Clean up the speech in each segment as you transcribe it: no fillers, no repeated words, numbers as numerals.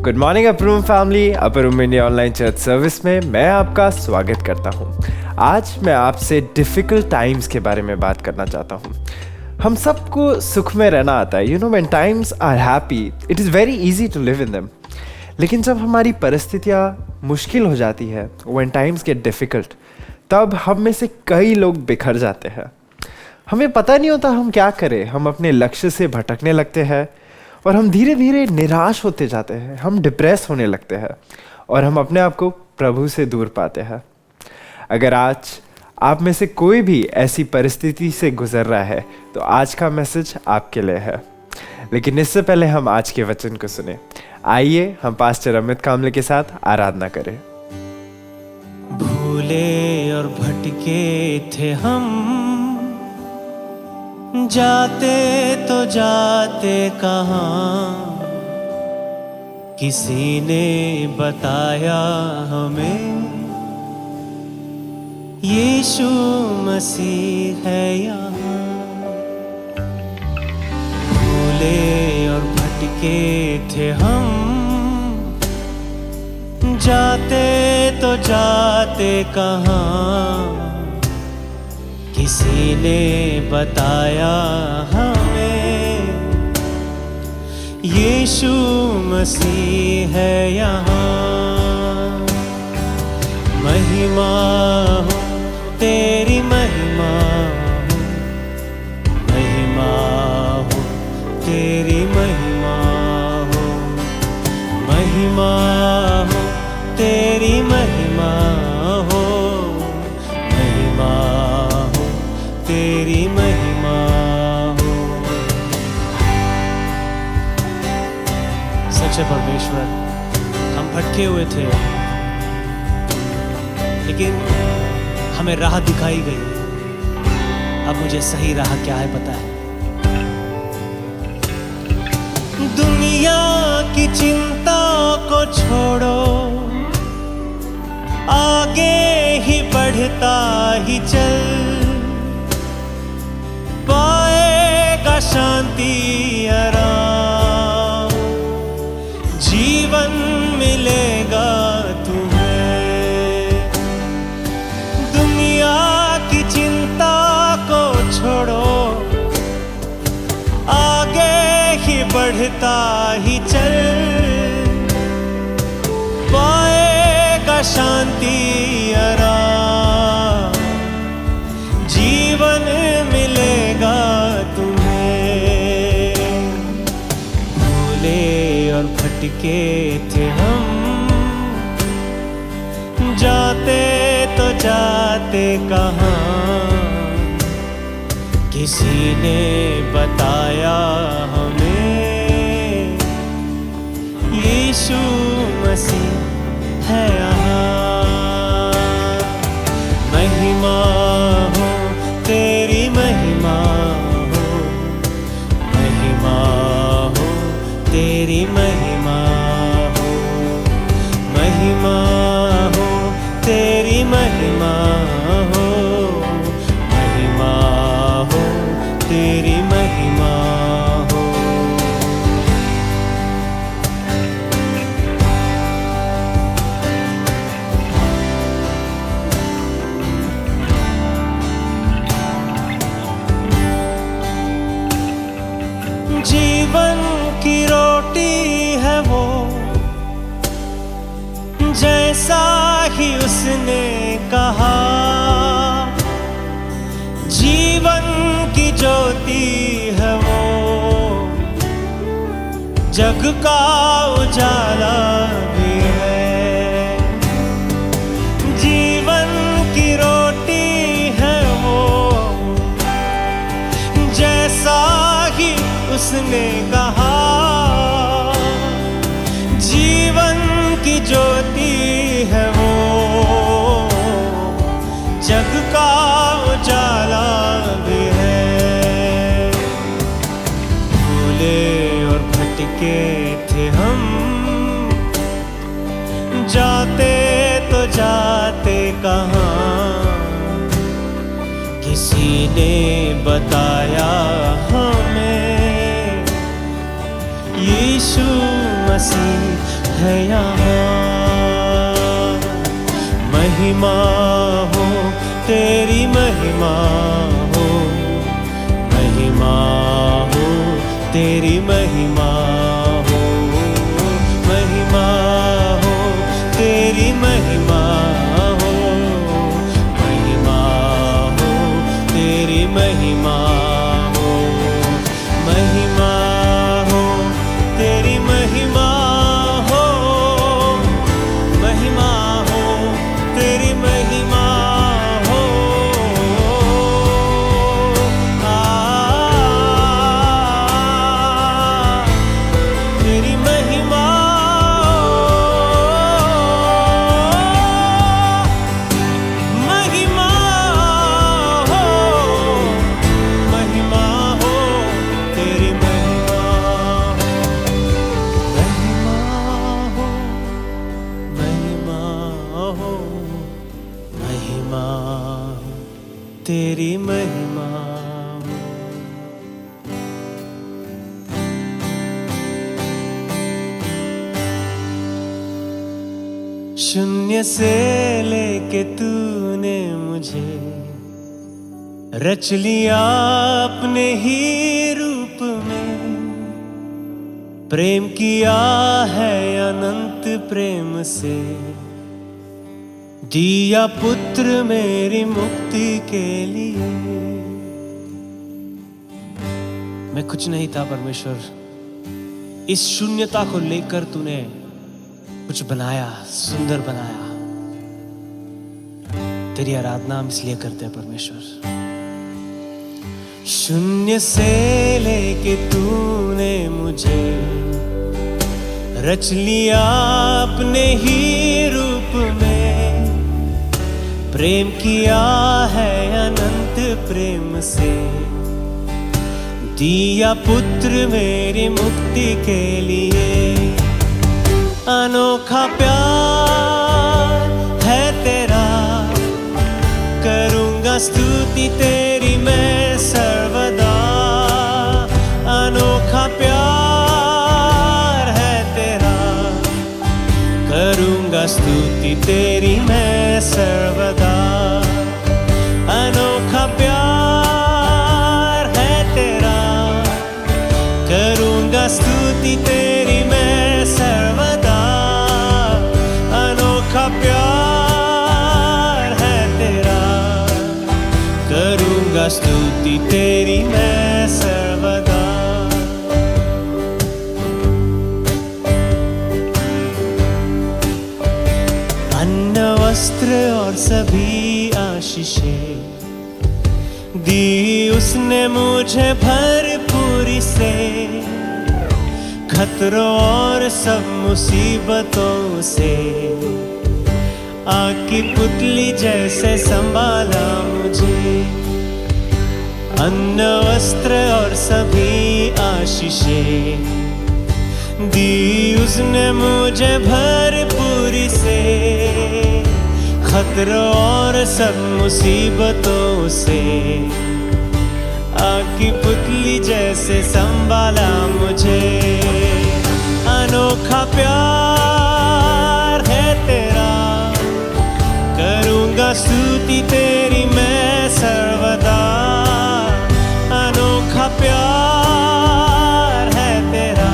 Good morning Upper Room family. Upper Room India online church service में मैं आपका स्वागत करता हूं। आज मैं आपसे डिफ़िकल्ट टाइम्स के बारे में बात करना चाहता हूं। हम सबको सुख में रहना आता है। When times are happy it is very easy to live in them. लेकिन जब हमारी परिस्थितियाँ मुश्किल हो जाती है, व्हेन टाइम्स गेट डिफ़िकल्ट, तब हम में से कई लोग बिखर जाते हैं। हमें पता नहीं होता हम क्या करें। हम अपने लक्ष्य से भटकने लगते हैं और हम धीरे धीरे निराश होते जाते हैं। हम डिप्रेस होने लगते हैं और हम अपने आप को प्रभु से दूर पाते हैं। अगर आज आप में से कोई भी ऐसी परिस्थिति से गुजर रहा है तो आज का मैसेज आपके लिए है। लेकिन इससे पहले हम आज के वचन को सुने। आइए हम पास्टर अमित कामले के साथ आराधना करें। भूले और भटके थे हम, जाते तो जाते कहाँ, किसी ने बताया हमें यीशु मसीह है यहाँ। भूले और भटके थे हम, जाते तो जाते कहाँ, किसी ने बताया हमें यीशु मसीह है यहाँ। महिमा हो तेरी, महिमा हो, महिमा हो तेरी, महिमा हो, महिमा हो तेरी, महिमा हो, महिमा हो तेरी, महिमा हो। सच्चे परमेश्वर, हम भटके हुए थे लेकिन हमें राह दिखाई गई। अब मुझे सही राह क्या है पता है। दुनिया की चिंता को छोड़ो, आगे ही बढ़ता ही चल, पाएगा शांति आराम, जीवन मिलेगा तुम्हें। दुनिया की चिंता को छोड़ो, आगे ही बढ़ता ही चल, पाएगा शांति आराम, जीवन मिलेगा तुम्हें। भूले और भटके थे हम, जाते तो जाते कहाँ, किसी ने बताया हमें यीशु मसीह है यहाँ। महिमा हो तेरी, महिमा हो, महिमा हो तेरी, महिमा हो, महिमा हो तेरी, महिमा हो, महिमा हो तेरी, महिमा हो। जीवन की रोटी है वो, जैसा ही उसने कहा, जीवन की ज्योति है वो, जग का उजाला भी है। जीवन की रोटी है वो, जैसा ही उसने कहा, जीवन की ज्योति है वो, जग का उजाला भी है। भूले और भटके टिके थे हम, जाते तो जाते कहाँ, किसी ने बताया हमें यीशु मसीह है यहाँ। महिमा हो तेरी महिमा हो, महिमा हो तेरी महिमा हो, महिमा हो तेरी महिमा हो, महिमा हो तेरी महिमा हो, महिमा हो तेरी महिमा हो, महिमा हो तेरी महिमा हो। तेरी महिमा, महिमा हो, महिमा हो तेरी महिमा, महिमा हो, महिमा हो, महिमा तेरी महिमा। शून्य से लेके तूने मुझे रच लिया अपने ही रूप में, प्रेम किया है अनंत प्रेम से, दिया पुत्र मेरी मुक्ति के लिए। मैं कुछ नहीं था परमेश्वर, इस शून्यता को लेकर तूने कुछ बनाया, सुंदर बनाया। तेरी आराधना हम इसलिए करते हैं परमेश्वर। शून्य से लेके तूने मुझे रच लिया अपने ही रूप में, प्रेम किया है अनंत प्रेम से, दिया पुत्र मेरी मुक्ति के लिए। अनोखा प्यार है तेरा, करूँगा स्तुति तेरी मैं सर्वदा। अनोखा प्यार है तेरा, करूँगा स्तुति तेरी मैं सर्वदा। अनोखा प्यार है तेरा, करूँगा स्तुति तेरी मैं सर्वदा। अनोखा प्यार है तेरा, करूँगा स्तुति तेरी मैं सर्वदा। अन्न वस्त्र और सभी आशीषें दी उसने मुझे भरपूरी से, खतरों और सब मुसीबतों से आग की पुतली जैसे संभाला मुझे। अन्न वस्त्र और सभी आशीषें दी उसने मुझे भरपूरी से, खतरों और सब मुसीबतों से आग की पुतली जैसे संभाला मुझे। अनोखा प्यार है तेरा, करूँगा स्तुति तेरी मैं सर्वदा। अनोखा प्यार है तेरा,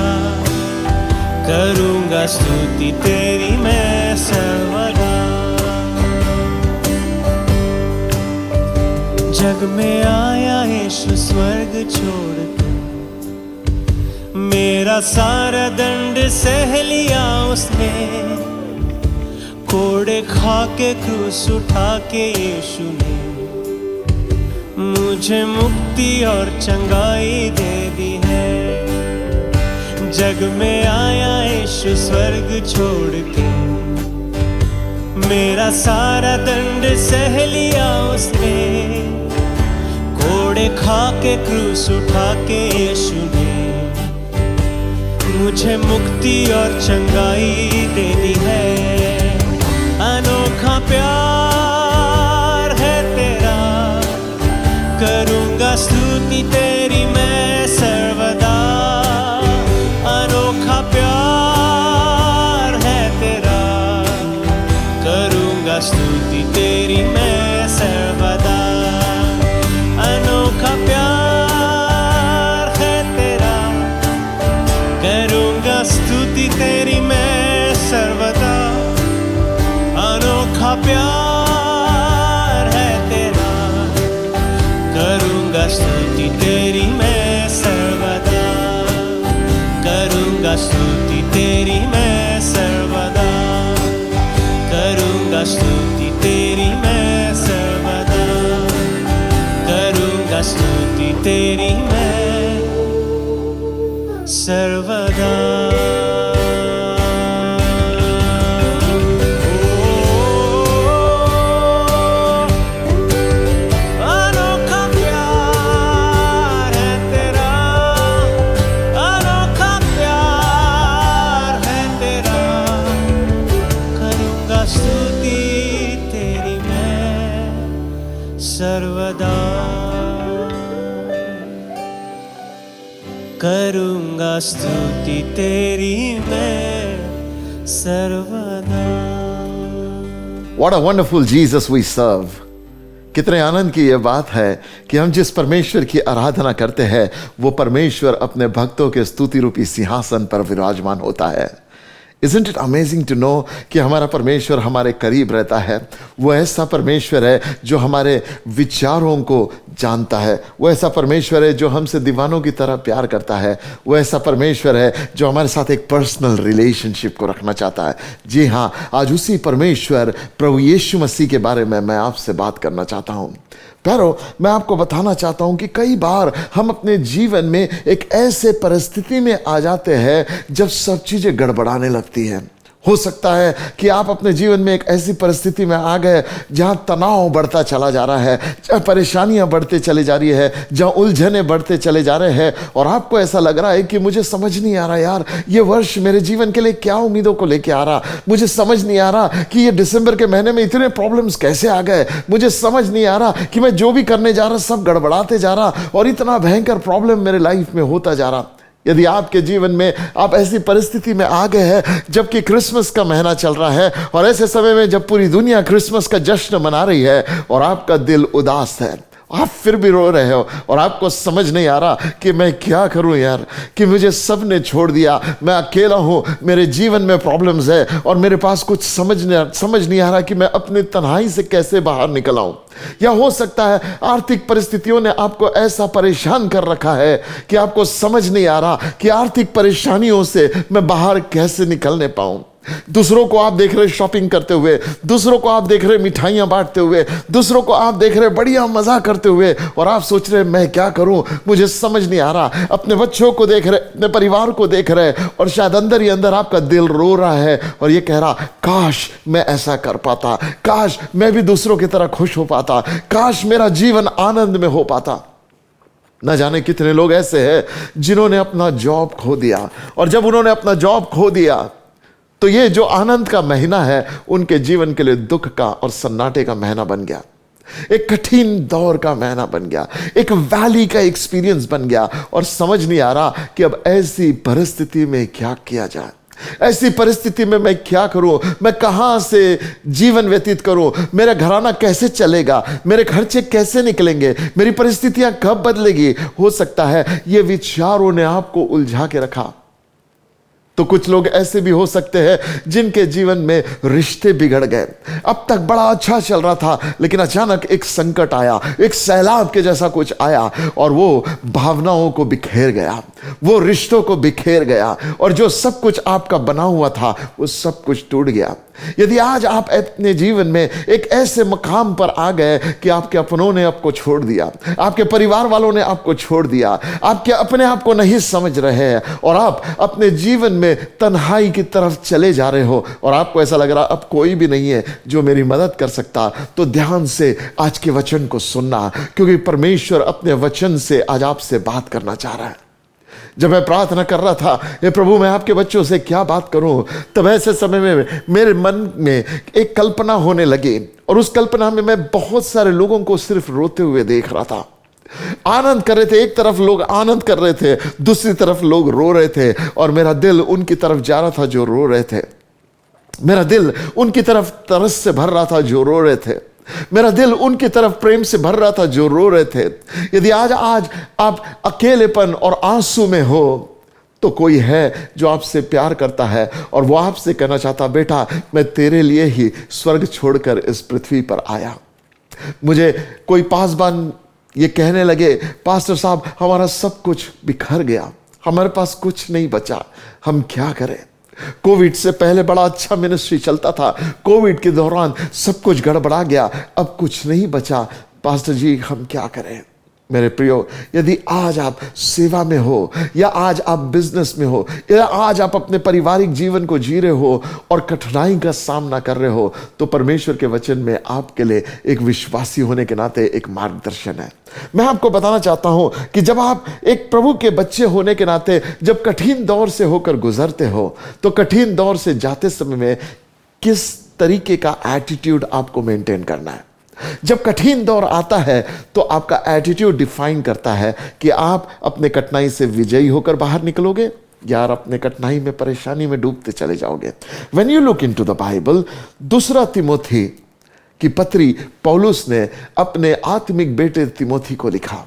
करूँगा स्तुति तेरी मैं सर्वदा। जग में आया यीशु स्वर्ग छोड़कर, मेरा सारा दंड सह लिया उसने। कोड़े खा के क्रूस उठा के यीशु ने मुझे मुक्ति और चंगाई दे दी है। जग में आया यीशु स्वर्ग छोड़ के, मेरा सारा दंड सह लिया उसने। कोड़े खा के क्रूस उठा के यीशु ने मुझे मुक्ति और चंगाई देनी है। अनोखा प्यार है तेरा, करूँगा स्तुति तेरी मैं सर्वदा। अनोखा प्यार है तेरा, करूँगा स्तुति तेरी मैं सर्वदा। अनोखा प्यार है तेरा, करूँगा स्तुति तेरी मैं सर्वदा। अनोखा प्यार है तेरा, करूँगा स्तुति तेरी मैं सर्वदा। करूँगा स्तुति तेरी मैं सर्वदा। करूँगा स्तुति तेरी मैं सर्वदा। करूँगा स्तुति तेरी मैं सर्वदा। सर्वदा करूँगा स्तुति तेरी मैं सर्वदा। What a wonderful Jesus we serve. कितने आनंद की यह बात है कि हम जिस परमेश्वर की आराधना करते हैं वो परमेश्वर अपने भक्तों के स्तुति रूपी सिंहासन पर विराजमान होता है। Isn't it amazing to know कि हमारा परमेश्वर हमारे करीब रहता है। वो ऐसा परमेश्वर है जो हमारे विचारों को जानता है। वो ऐसा परमेश्वर है जो हमसे दीवानों की तरह प्यार करता है। वो ऐसा परमेश्वर है जो हमारे साथ एक पर्सनल रिलेशनशिप को रखना चाहता है। जी हाँ, आज उसी परमेश्वर प्रभु यीशु मसीह के बारे में मैं आपसे बात करना चाहता हूँ। प्यारो, मैं आपको बताना चाहता हूं कि कई बार हम अपने जीवन में एक ऐसे परिस्थिति में आ जाते हैं जब सब चीजें गड़बड़ाने लगती हैं। हो सकता है कि आप अपने जीवन में एक ऐसी परिस्थिति में आ गए जहां तनाव बढ़ता चला जा रहा है, जहां परेशानियां बढ़ते चली जा रही है, जहां उलझने बढ़ते चले जा रहे हैं और आपको ऐसा लग रहा है कि मुझे समझ नहीं आ रहा यार, ये वर्ष मेरे जीवन के लिए क्या उम्मीदों को लेके आ रहा। मुझे समझ नहीं आ रहा कि ये दिसंबर के महीने में इतने प्रॉब्लम्स कैसे आ गए। मुझे समझ नहीं आ रहा कि मैं जो भी करने जा रहा सब गड़बड़ाते जा रहा और इतना भयंकर प्रॉब्लम मेरे लाइफ में होता जा रहा। यदि आपके जीवन में आप ऐसी परिस्थिति में आ गए हैं जबकि क्रिसमस का महीना चल रहा है और ऐसे समय में जब पूरी दुनिया क्रिसमस का जश्न मना रही है और आपका दिल उदास है, आप फिर भी रो रहे हो और आपको समझ नहीं आ रहा कि मैं क्या करूं यार, कि मुझे सब ने छोड़ दिया, मैं अकेला हूं, मेरे जीवन में प्रॉब्लम्स है और मेरे पास कुछ समझ नहीं आ रहा कि मैं अपनी तन्हाई से कैसे बाहर निकल आऊं। या हो सकता है आर्थिक परिस्थितियों ने आपको ऐसा परेशान कर रखा है कि आपको समझ नहीं आ रहा कि आर्थिक परेशानियों से मैं बाहर कैसे निकलने पाऊं। दूसरों को आप देख रहे शॉपिंग करते हुए, दूसरों को आप देख रहे मिठाइयां बांटते हुए, दूसरों को आप देख रहे बढ़िया मजा करते हुए और आप सोच रहे मैं क्या करूं, मुझे समझ नहीं आ रहा। अपने बच्चों को देख रहे, अपने परिवार को देख रहे और शायद अंदर ही अंदर आपका दिल रो रहा है और ये कह रहा काश मैं ऐसा कर पाता, काश मैं भी दूसरों की तरह खुश हो पाता, काश मेरा जीवन आनंद में हो पाता। न जाने कितने लोग ऐसे हैं जिन्होंने अपना जॉब खो दिया और जब उन्होंने अपना जॉब खो दिया तो ये जो आनंद का महीना है उनके जीवन के लिए दुख का और सन्नाटे का महीना बन गया, एक कठिन दौर का महीना बन गया, एक वैली का एक्सपीरियंस बन गया और समझ नहीं आ रहा कि अब ऐसी परिस्थिति में क्या किया जाए। ऐसी परिस्थिति में मैं क्या करूं, मैं कहां से जीवन व्यतीत करूं, मेरा घराना कैसे चलेगा, मेरे खर्चे कैसे निकलेंगे, मेरी परिस्थितियां कब बदलेगी। हो सकता है ये विचारों ने आपको उलझा के रखा। तो कुछ लोग ऐसे भी हो सकते हैं जिनके जीवन में रिश्ते बिगड़ गए। अब तक बड़ा अच्छा चल रहा था लेकिन अचानक एक संकट आया, एक सैलाब के जैसा कुछ आया और वो भावनाओं को बिखेर गया, वो रिश्तों को बिखेर गया और जो सब कुछ आपका बना हुआ था वो सब कुछ टूट गया। यदि आज आप अपने जीवन में एक ऐसे मकाम पर आ गए कि आपके अपनों ने आपको छोड़ दिया, आपके परिवार वालों ने आपको छोड़ दिया, आपके अपने आप को नहीं समझ रहे हैं और आप अपने जीवन में तन्हाई की तरफ चले जा रहे हो और आपको ऐसा लग रहा अब कोई भी नहीं है जो मेरी मदद कर सकता, तो ध्यान से आज के वचन को सुनना, क्योंकि परमेश्वर अपने वचन से आज आपसे बात करना चाह रहा है। जब मैं प्रार्थना कर रहा था, हे प्रभु मैं आपके बच्चों से क्या बात करूं, तब ऐसे समय में मेरे मन में एक कल्पना होने लगी, और उस कल्पना में मैं बहुत सारे लोगों को सिर्फ रोते हुए देख रहा था। आनंद कर रहे थे, एक तरफ लोग आनंद कर रहे थे, दूसरी तरफ लोग रो रहे थे, और मेरा दिल उनकी तरफ जा रहा था जो रो रहे थे। मेरा दिल उनकी तरफ तरस से भर रहा था जो रो रहे थे। मेरा दिल उनकी तरफ प्रेम से भर रहा था जो रो रहे थे। यदि आज आप अकेलेपन और आंसू में हो, तो कोई है जो आपसे प्यार करता है, और वो आपसे कहना चाहता, बेटा मैं तेरे लिए ही स्वर्ग छोड़कर इस पृथ्वी पर आया। मुझे कोई पासबान ये कहने लगे, पास्टर साहब हमारा सब कुछ बिखर गया, हमारे पास कुछ नहीं बचा, हम क्या करें। कोविड से पहले बड़ा अच्छा मिनिस्ट्री चलता था, कोविड के दौरान सब कुछ गड़बड़ा गया, अब कुछ नहीं बचा, पास्टर जी हम क्या करें। मेरे प्रियो, यदि आज आप सेवा में हो, या आज आप बिजनेस में हो, या आज आप अपने पारिवारिक जीवन को जी रहे हो और कठिनाई का सामना कर रहे हो, तो परमेश्वर के वचन में आपके लिए एक विश्वासी होने के नाते एक मार्गदर्शन है। मैं आपको बताना चाहता हूं कि जब आप एक प्रभु के बच्चे होने के नाते जब कठिन दौर से होकर गुजरते हो, तो कठिन दौर से जाते समय में किस तरीके का एटीट्यूड आपको मेंटेन करना है। जब कठिन दौर आता है तो आपका एटीट्यूड डिफाइन करता है कि आप अपने कठिनाई से विजयी होकर बाहर निकलोगे, या अपने कठिनाई में परेशानी में डूबते चले जाओगे। When you look into the Bible, दूसरा तिमोथी की पत्री पौलुस ने अपने आत्मिक बेटे तिमोथी को लिखा।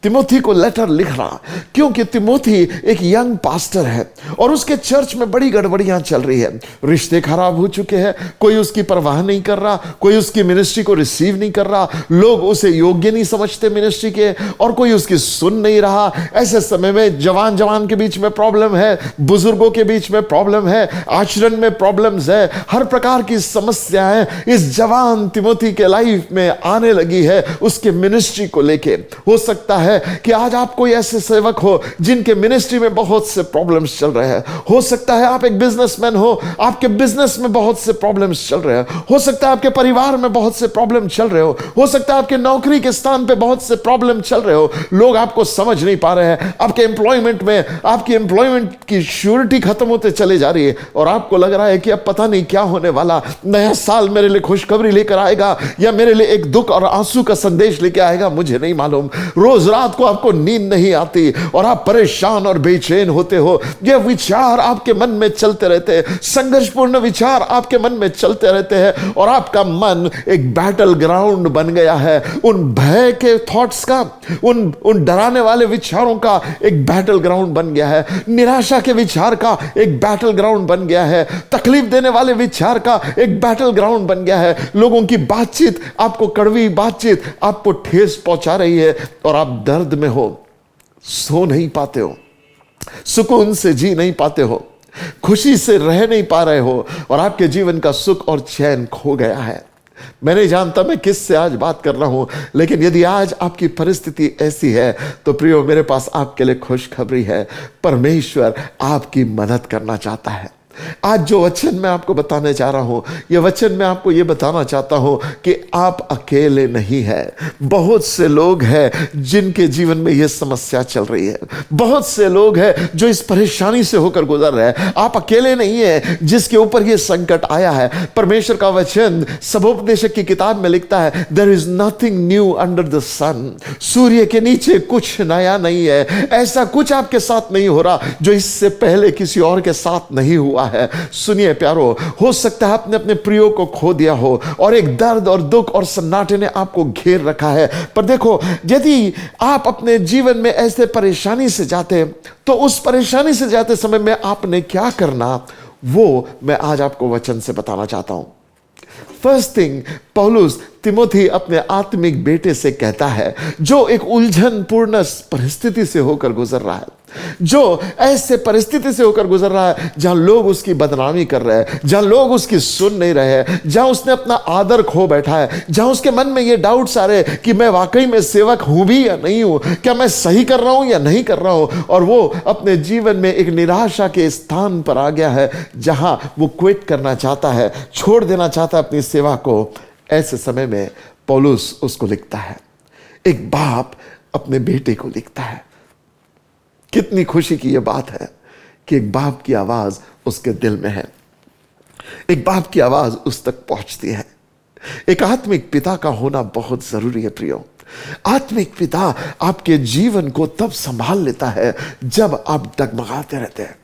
तिमोथी को लेटर लिख रहा क्योंकि तिमोथी एक यंग पास्टर है और उसके चर्च में बड़ी गड़बड़ियां चल रही है। रिश्ते खराब हो चुके हैं, कोई उसकी परवाह नहीं कर रहा, कोई उसकी मिनिस्ट्री को रिसीव नहीं कर रहा, लोग उसे योग्य नहीं समझते मिनिस्ट्री के, और कोई उसकी सुन नहीं रहा। ऐसे समय में जवान के बीच में प्रॉब्लम है, बुजुर्गों के बीच में प्रॉब्लम है, आचरण में प्रॉब्लम्स है, हर प्रकार की समस्याएं इस जवान तिमोथी के लाइफ में आने लगी है उसके मिनिस्ट्री को लेके। हो सकता है कि आज आप कोई ऐसे सेवक हो जिनके मिनिस्ट्री में बहुत से प्रॉब्लम्स चल रहे हैं। हो सकता है आप एक बिजनेसमैन हो, आपके बिजनेस में बहुत से प्रॉब्लम्स चल रहे हैं। हो सकता है आपके परिवार में बहुत से प्रॉब्लम चल रहे हो सकता है आपके नौकरी के स्थान पे बहुत से प्रॉब्लम चल रहे हो, लोग आपको समझ नहीं पा रहे हैं, आपके एम्प्लॉयमेंट में आपकी एम्प्लॉयमेंट की श्योरिटी खत्म होते चले जा रही है, और आपको लग रहा है कि अब पता नहीं क्या होने वाला, नया साल मेरे लिए खुशखबरी लेकर आएगा या मेरे लिए एक दुख और आंसू का संदेश लेकर आएगा, मुझे नहीं मालूम। रोज रात को आपको नींद नहीं आती और आप परेशान और बेचैन होते हो। ये विचार आपके मन में चलते रहते हैं, संघर्षपूर्ण विचार आपके मन में चलते रहते हैं, और आपका मन एक बैटल ग्राउंड बन गया है। उन भय के थॉट्स का, उन डराने वाले विचारों का एक बैटल ग्राउंड बन गया है, निराशा के विचार का एक बैटल ग्राउंड बन गया है, तकलीफ देने वाले विचार का एक बैटल ग्राउंड बन गया है। लोगों की बातचीत, आपको कड़वी बातचीत आपको ठेस पहुंचा रही है, और आप दर्द में हो, सो नहीं पाते हो, सुकून से जी नहीं पाते हो, खुशी से रह नहीं पा रहे हो, और आपके जीवन का सुख और चैन खो गया है। मैं नहीं जानता मैं किससे आज बात कर रहा हूं, लेकिन यदि आज आपकी परिस्थिति ऐसी है तो प्रियो, मेरे पास आपके लिए खुशखबरी है। परमेश्वर आपकी मदद करना चाहता है। आज जो वचन मैं आपको बताने जा रहा हूं, यह वचन मैं आपको यह बताना चाहता हूं कि आप अकेले नहीं हैं। बहुत से लोग हैं जिनके जीवन में यह समस्या चल रही है, बहुत से लोग हैं जो इस परेशानी से होकर गुजर रहे हैं। आप अकेले नहीं हैं जिसके ऊपर यह संकट आया है। परमेश्वर का वचन सबोपदेशक की किताब में लिखता है, there is nothing new under the sun. सूर्य के नीचे कुछ नया नहीं है। ऐसा कुछ आपके साथ नहीं हो रहा जो इससे पहले किसी और के साथ नहीं हुआ है। सुनिए प्यारो, हो सकता है आपने अपने प्रियो को खो दिया हो और एक दर्द और दुख और सन्नाटे ने आपको घेर रखा है, पर देखो, यदि आप अपने जीवन में ऐसे परेशानी से जाते, तो उस परेशानी से जाते समय में आपने क्या करना, वो मैं आज आपको वचन से बताना चाहता हूं। फर्स्ट थिंग, पौलुस तिमोथी अपने आत्मिक बेटे से कहता है, जो एक उलझन पूर्ण परिस्थिति से होकर गुजर रहा है, जो ऐसे परिस्थिति से होकर गुजर रहा है जहां लोग उसकी बदनामी कर रहे हैं, जहां लोग उसकी सुन नहीं रहे हैं, जहां उसने अपना आदर खो बैठा है, जहां उसके मन में ये डाउट्स आ रहे हैं कि मैं वाकई में सेवक हूं भी या नहीं हूं, क्या मैं सही कर रहा हूं या नहीं कर रहा हूं, और वो अपने जीवन में एक निराशा के स्थान पर आ गया है जहां वो क्विट करना चाहता है, छोड़ देना चाहता है अपनी सेवा को। ऐसे समय में पौलुस उसको लिखता है, एक बाप अपने बेटे को लिखता है, कितनी खुशी की यह बात है कि एक बाप की आवाज उसके दिल में है, एक बाप की आवाज उस तक पहुंचती है। एक आत्मिक पिता का होना बहुत जरूरी है प्रियो। आत्मिक पिता आपके जीवन को तब संभाल लेता है जब आप डगमगाते रहते हैं।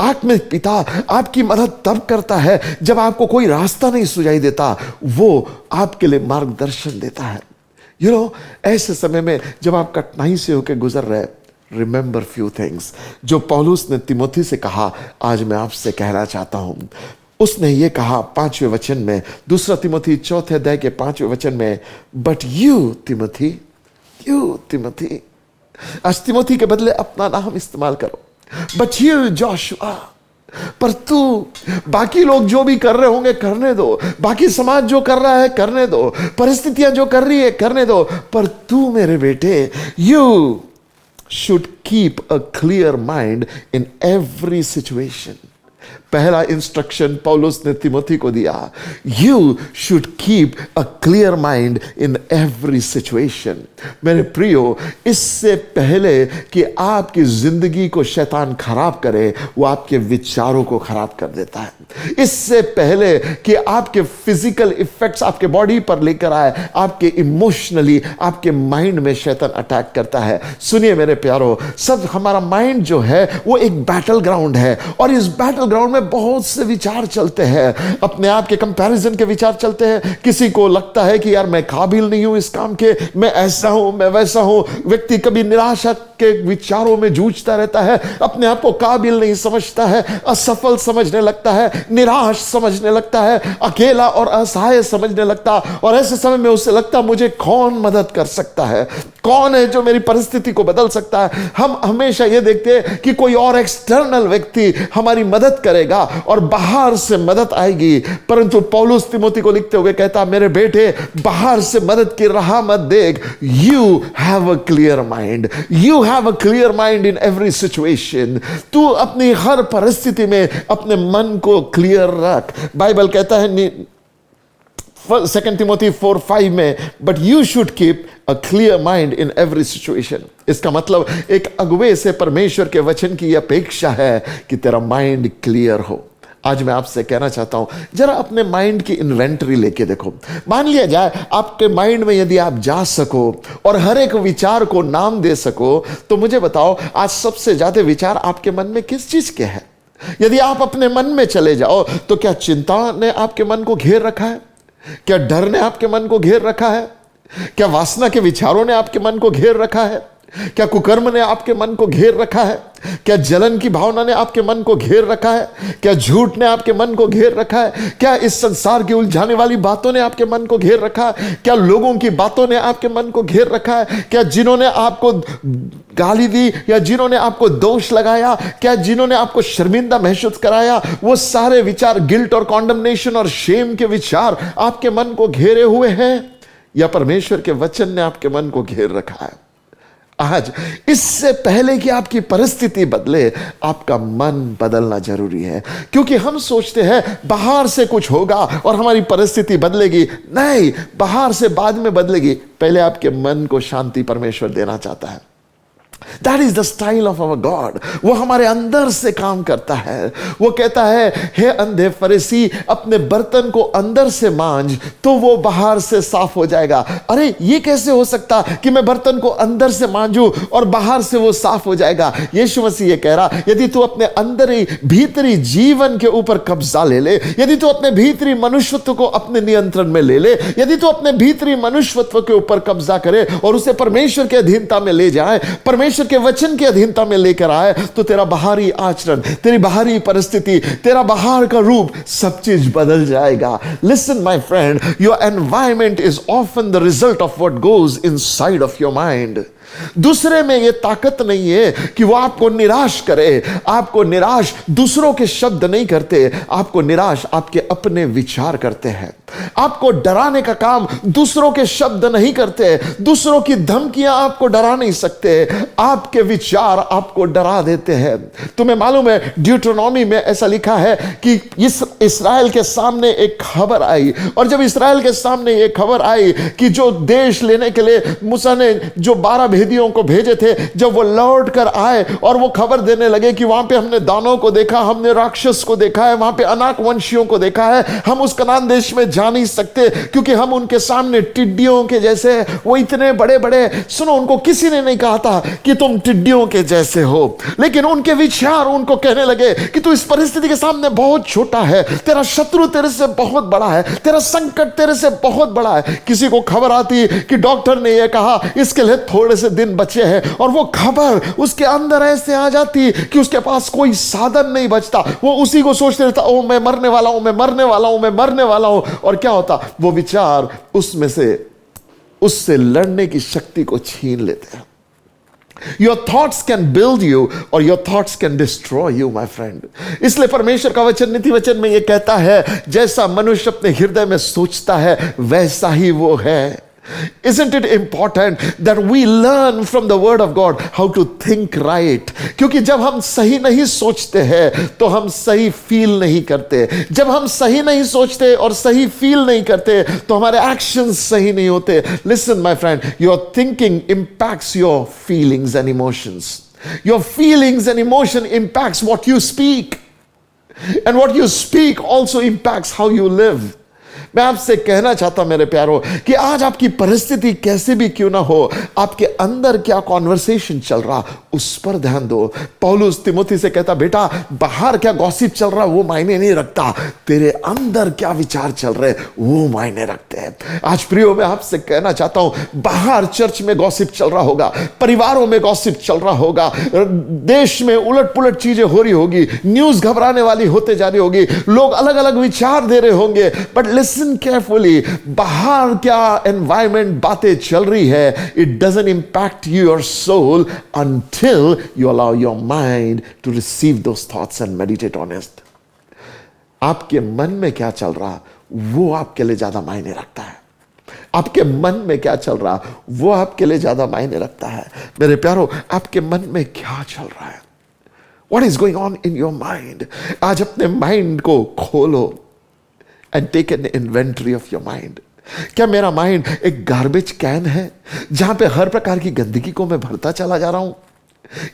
आत्मिक पिता आपकी मदद तब करता है जब आपको कोई रास्ता नहीं सुझाई देता, वो आपके लिए मार्गदर्शन देता है। ऐसे समय में जब आप कठिनाई से होकर गुजर रहे, रिमेंबर फ्यू थिंग्स जो पौलुस ने तिमोथी से कहा, आज मैं आपसे कहना चाहता हूं। उसने ये कहा 5वें वचन में, 2 तिमोथी 4 अध्याय के 5वें वचन में, बट यू तिमोथी, आज तिमोथी के बदले अपना नाम इस्तेमाल करो, बट यू जोशुआ, पर तू, बाकी लोग जो भी कर रहे होंगे करने दो, बाकी समाज जो कर रहा है करने दो, परिस्थितियां जो कर रही है करने दो, पर तू मेरे बेटे, you should keep a clear mind in every situation. पहला इंस्ट्रक्शन पौलुस ने तिमोथी को दिया, you should keep a clear mind in every situation. मेरे प्रियो, इससे पहले कि आपकी जिंदगी को शैतान खराब करे, वो आपके विचारों को खराब कर देता है। इससे पहले कि आपके फिजिकल इफेक्ट्स आपके बॉडी पर लेकर आए, आपके इमोशनली, आपके माइंड में शैतान अटैक करता है। सुनिए मेरे प्यारो, सब हमारा माइंड जो है वो एक बैटल ग्राउंड है, और इस बैटल ग्राउंड में बहुत से विचार चलते हैं। अपने आप के कंपैरिजन के विचार चलते हैं। किसी को लगता है कि यार मैं काबिल नहीं हूं इस काम के, मैं ऐसा हूं, मैं वैसा हूं। व्यक्ति कभी निराशा के विचारों में जूझता रहता है, अपने आप को काबिल नहीं समझता है, असफल समझने लगता है, निराश समझने लगता है, अकेला और असहाय समझने लगता। और ऐसे समय में उसे लगता मुझे कौन मदद कर सकता है, कौन है जो मेरी परिस्थिति को बदल सकता है। हम हमेशा यह देखते हैं कि कोई और एक्सटर्नल व्यक्ति हमारी मदद करेगा और बाहर से मदद आएगी, परंतु पौलुस तिमोथी को लिखते हुए कहता, मेरे बेटे, बाहर से मदद की राह मत देख। You have a clear mind, you have a clear mind in every situation. तू अपनी हर परिस्थिति में अपने मन को क्लियर रख। बाइबल कहता है 2 तिमोथी 4:5 में, but you should keep a clear mind in every situation. इसका मतलब एक अगुवे से परमेश्वर के वचन की अपेक्षा है कि तेरा माइंड क्लियर हो। आज मैं आपसे कहना चाहता हूं, जरा अपने माइंड की इन्वेंटरी लेके देखो। मान लिया जाए आपके माइंड में यदि आप जा सको और हर एक विचार को नाम दे सको, तो मुझे बताओ आज सबसे ज्यादा विचार आपके मन में किस चीज के हैं? यदि आप अपने मन में चले जाओ, तो क्या चिंता ने आपके मन को घेर रखा है? क्या डर ने आपके मन को घेर रखा है? क्या वासना के विचारों ने आपके मन को घेर रखा है? क्या कुकर्म ने आपके मन को घेर रखा है? क्या जलन की भावना ने आपके मन को घेर रखा है? क्या झूठ ने आपके मन को घेर रखा है? क्या इस संसार की उलझाने वाली बातों ने आपके मन को घेर रखा है? क्या लोगों की बातों ने आपके मन को घेर रखा है? क्या जिन्होंने आपको गाली दी या जिन्होंने आपको दोष लगाया, क्या जिन्होंने आपको शर्मिंदा महसूस कराया, वो सारे विचार, गिल्ट और कॉन्डमनेशन और शेम के विचार आपके मन को घेरे हुए हैं, या परमेश्वर के वचन ने आपके मन को घेर रखा है? आज इससे पहले कि आपकी परिस्थिति बदले, आपका मन बदलना जरूरी है। क्योंकि हम सोचते हैं बाहर से कुछ होगा और हमारी परिस्थिति बदलेगी। नहीं, बाहर से बाद में बदलेगी, पहले आपके मन को शांति परमेश्वर देना चाहता है। That is the style of our God। वो हमारे अंदर से काम करता है। वो कहता है, हे अंधे फरीसी, अपने बर्तन को अंदर से मांज तो वो बाहर से साफ हो जाएगा। अरे ये कैसे हो सकता कि मैं बर्तन को अंदर से मांजूं और बाहर से वो साफ हो जाएगा? यीशु मसीह ये कह रहा, यदि तू अपने अंदर ही भीतरी जीवन के ऊपर कब्जा ले ले, यदि तू अपने भीतरी मनुष्यत्व को अपने नियंत्रण में ले ले, यदि तू अपने भीतरी मनुष्यत्व के ऊपर कब्जा करे और उसे परमेश्वर के अधीनता में ले जाए, परमेश्वर के वचन की अधीनता में लेकर आए, तो तेरा बाहरी आचरण, तेरी बाहरी परिस्थिति, तेरा बाहर का रूप, सब चीज बदल जाएगा। Listen my friend, your environment is often the result of what goes inside of your mind. दूसरे में यह ताकत नहीं है कि वो आपको निराश करे। आपको निराश दूसरों के शब्द नहीं करते, आपको निराश आपके अपने विचार करते हैं। आपको डराने का काम दूसरों के शब्द नहीं करते, दूसरों की धमकियां आपको डरा नहीं सकते, आपके विचार आपको डरा देते हैं। तुम्हें मालूम है ड्यूटेरोनॉमी में ऐसा लिखा है कि इस इस्राएल के सामने एक खबर आई, और जब इस्राएल के सामने ये खबर आई कि जो देश लेने के लिए मूसा ने जो 12 भेदियों को भेजे थे, जब वो लौट कर आए और वो खबर देने लगे कि वहां पे हमने दानों को देखा, हमने राक्षस को देखा है, वहां पे अनाक वंशियों को देखा है, हम उस कनान देश में जा नहीं सकते क्योंकि हम उनके सामने टिड्डियों के जैसे हैं। वो इतने बड़े बड़े, सुनो, उनको किसी ने नहीं कहा था कि तुम टिड्डियों के जैसे हो, लेकिन उनके विचार उनको कहने लगे कि तू इस परिस्थिति के सामने बहुत छोटा है, तेरा शत्रु तेरे से बहुत बड़ा है, तेरा संकट तेरे से बहुत बड़ा है। किसी को खबर आती कि डॉक्टर ने यह कहा इसके लिए थोड़े से दिन बचे हैं, और वो खबर उसके अंदर ऐसे आ जाती कि उसके पास कोई साधन नहीं बचता, वो उसी को सोचते रहता, ओ मैं मरने वाला हूं, मैं मरने वाला हूं, मैं मरने वाला हूं। और क्या होता, वो विचार उसमें से उससे लड़ने की शक्ति को छीन लेते हैं। Your thoughts can build you or your thoughts can destroy you, my friend. इसलिए परमेश्वर का वचन नीति वचन में यह कहता है, जैसा मनुष्य अपने हृदय में सोचता है वैसा ही वो है। Isn't it important that we learn from the word of God how to think right? क्योंकि जब हम सही नहीं सोचते हैं तो हम सही फील नहीं करते। जब हम सही नहीं सोचते और सही फील नहीं करते तो हमारे एक्शंस सही नहीं होते। Listen my friend, your thinking impacts your feelings and emotions. Your feelings and emotion impacts what you speak. And what you speak also impacts how you live. मैं आपसे कहना चाहता हूं मेरे प्यारो कि आज आपकी परिस्थिति कैसे भी क्यों ना हो, आपके अंदर क्या कॉन्वर्सेशन चल रहा उस पर ध्यान दो। पौलुस तिमोथी से कहता, बेटा बाहर क्या गॉसिप चल रहा वो मायने नहीं रखता, तेरे अंदर क्या विचार चल रहे वो मायने रखते हैं। आज प्रियो मैं आपसे कहना चाहता हूं, बाहर चर्च में गॉसिप चल रहा होगा, परिवारों में गॉसिप चल रहा होगा, देश में उलट पुलट चीजें हो रही होगी, न्यूज घबराने वाली होते जा रही होगी, लोग अलग अलग विचार दे रहे होंगे, बट लिसन केयरफुली, बाहर क्या एनवायरमेंट बातें चल रही है, it doesn't impact your soul until you allow your mind to receive those thoughts and meditate on it. आपके मन में क्या चल रहा वो आपके लिए ज्यादा मायने रखता है। आपके मन में क्या चल रहा वो आपके लिए ज्यादा मायने रखता है। मेरे प्यारो, आपके मन में क्या चल रहा है? What is going on in your mind? आज अपने माइंड को खोलो and take an inventory of your mind. क्या मेरा माइंड एक गार्बेज कैन है जहां पे हर प्रकार की गंदगी को मैं भरता चला जा रहा हूं,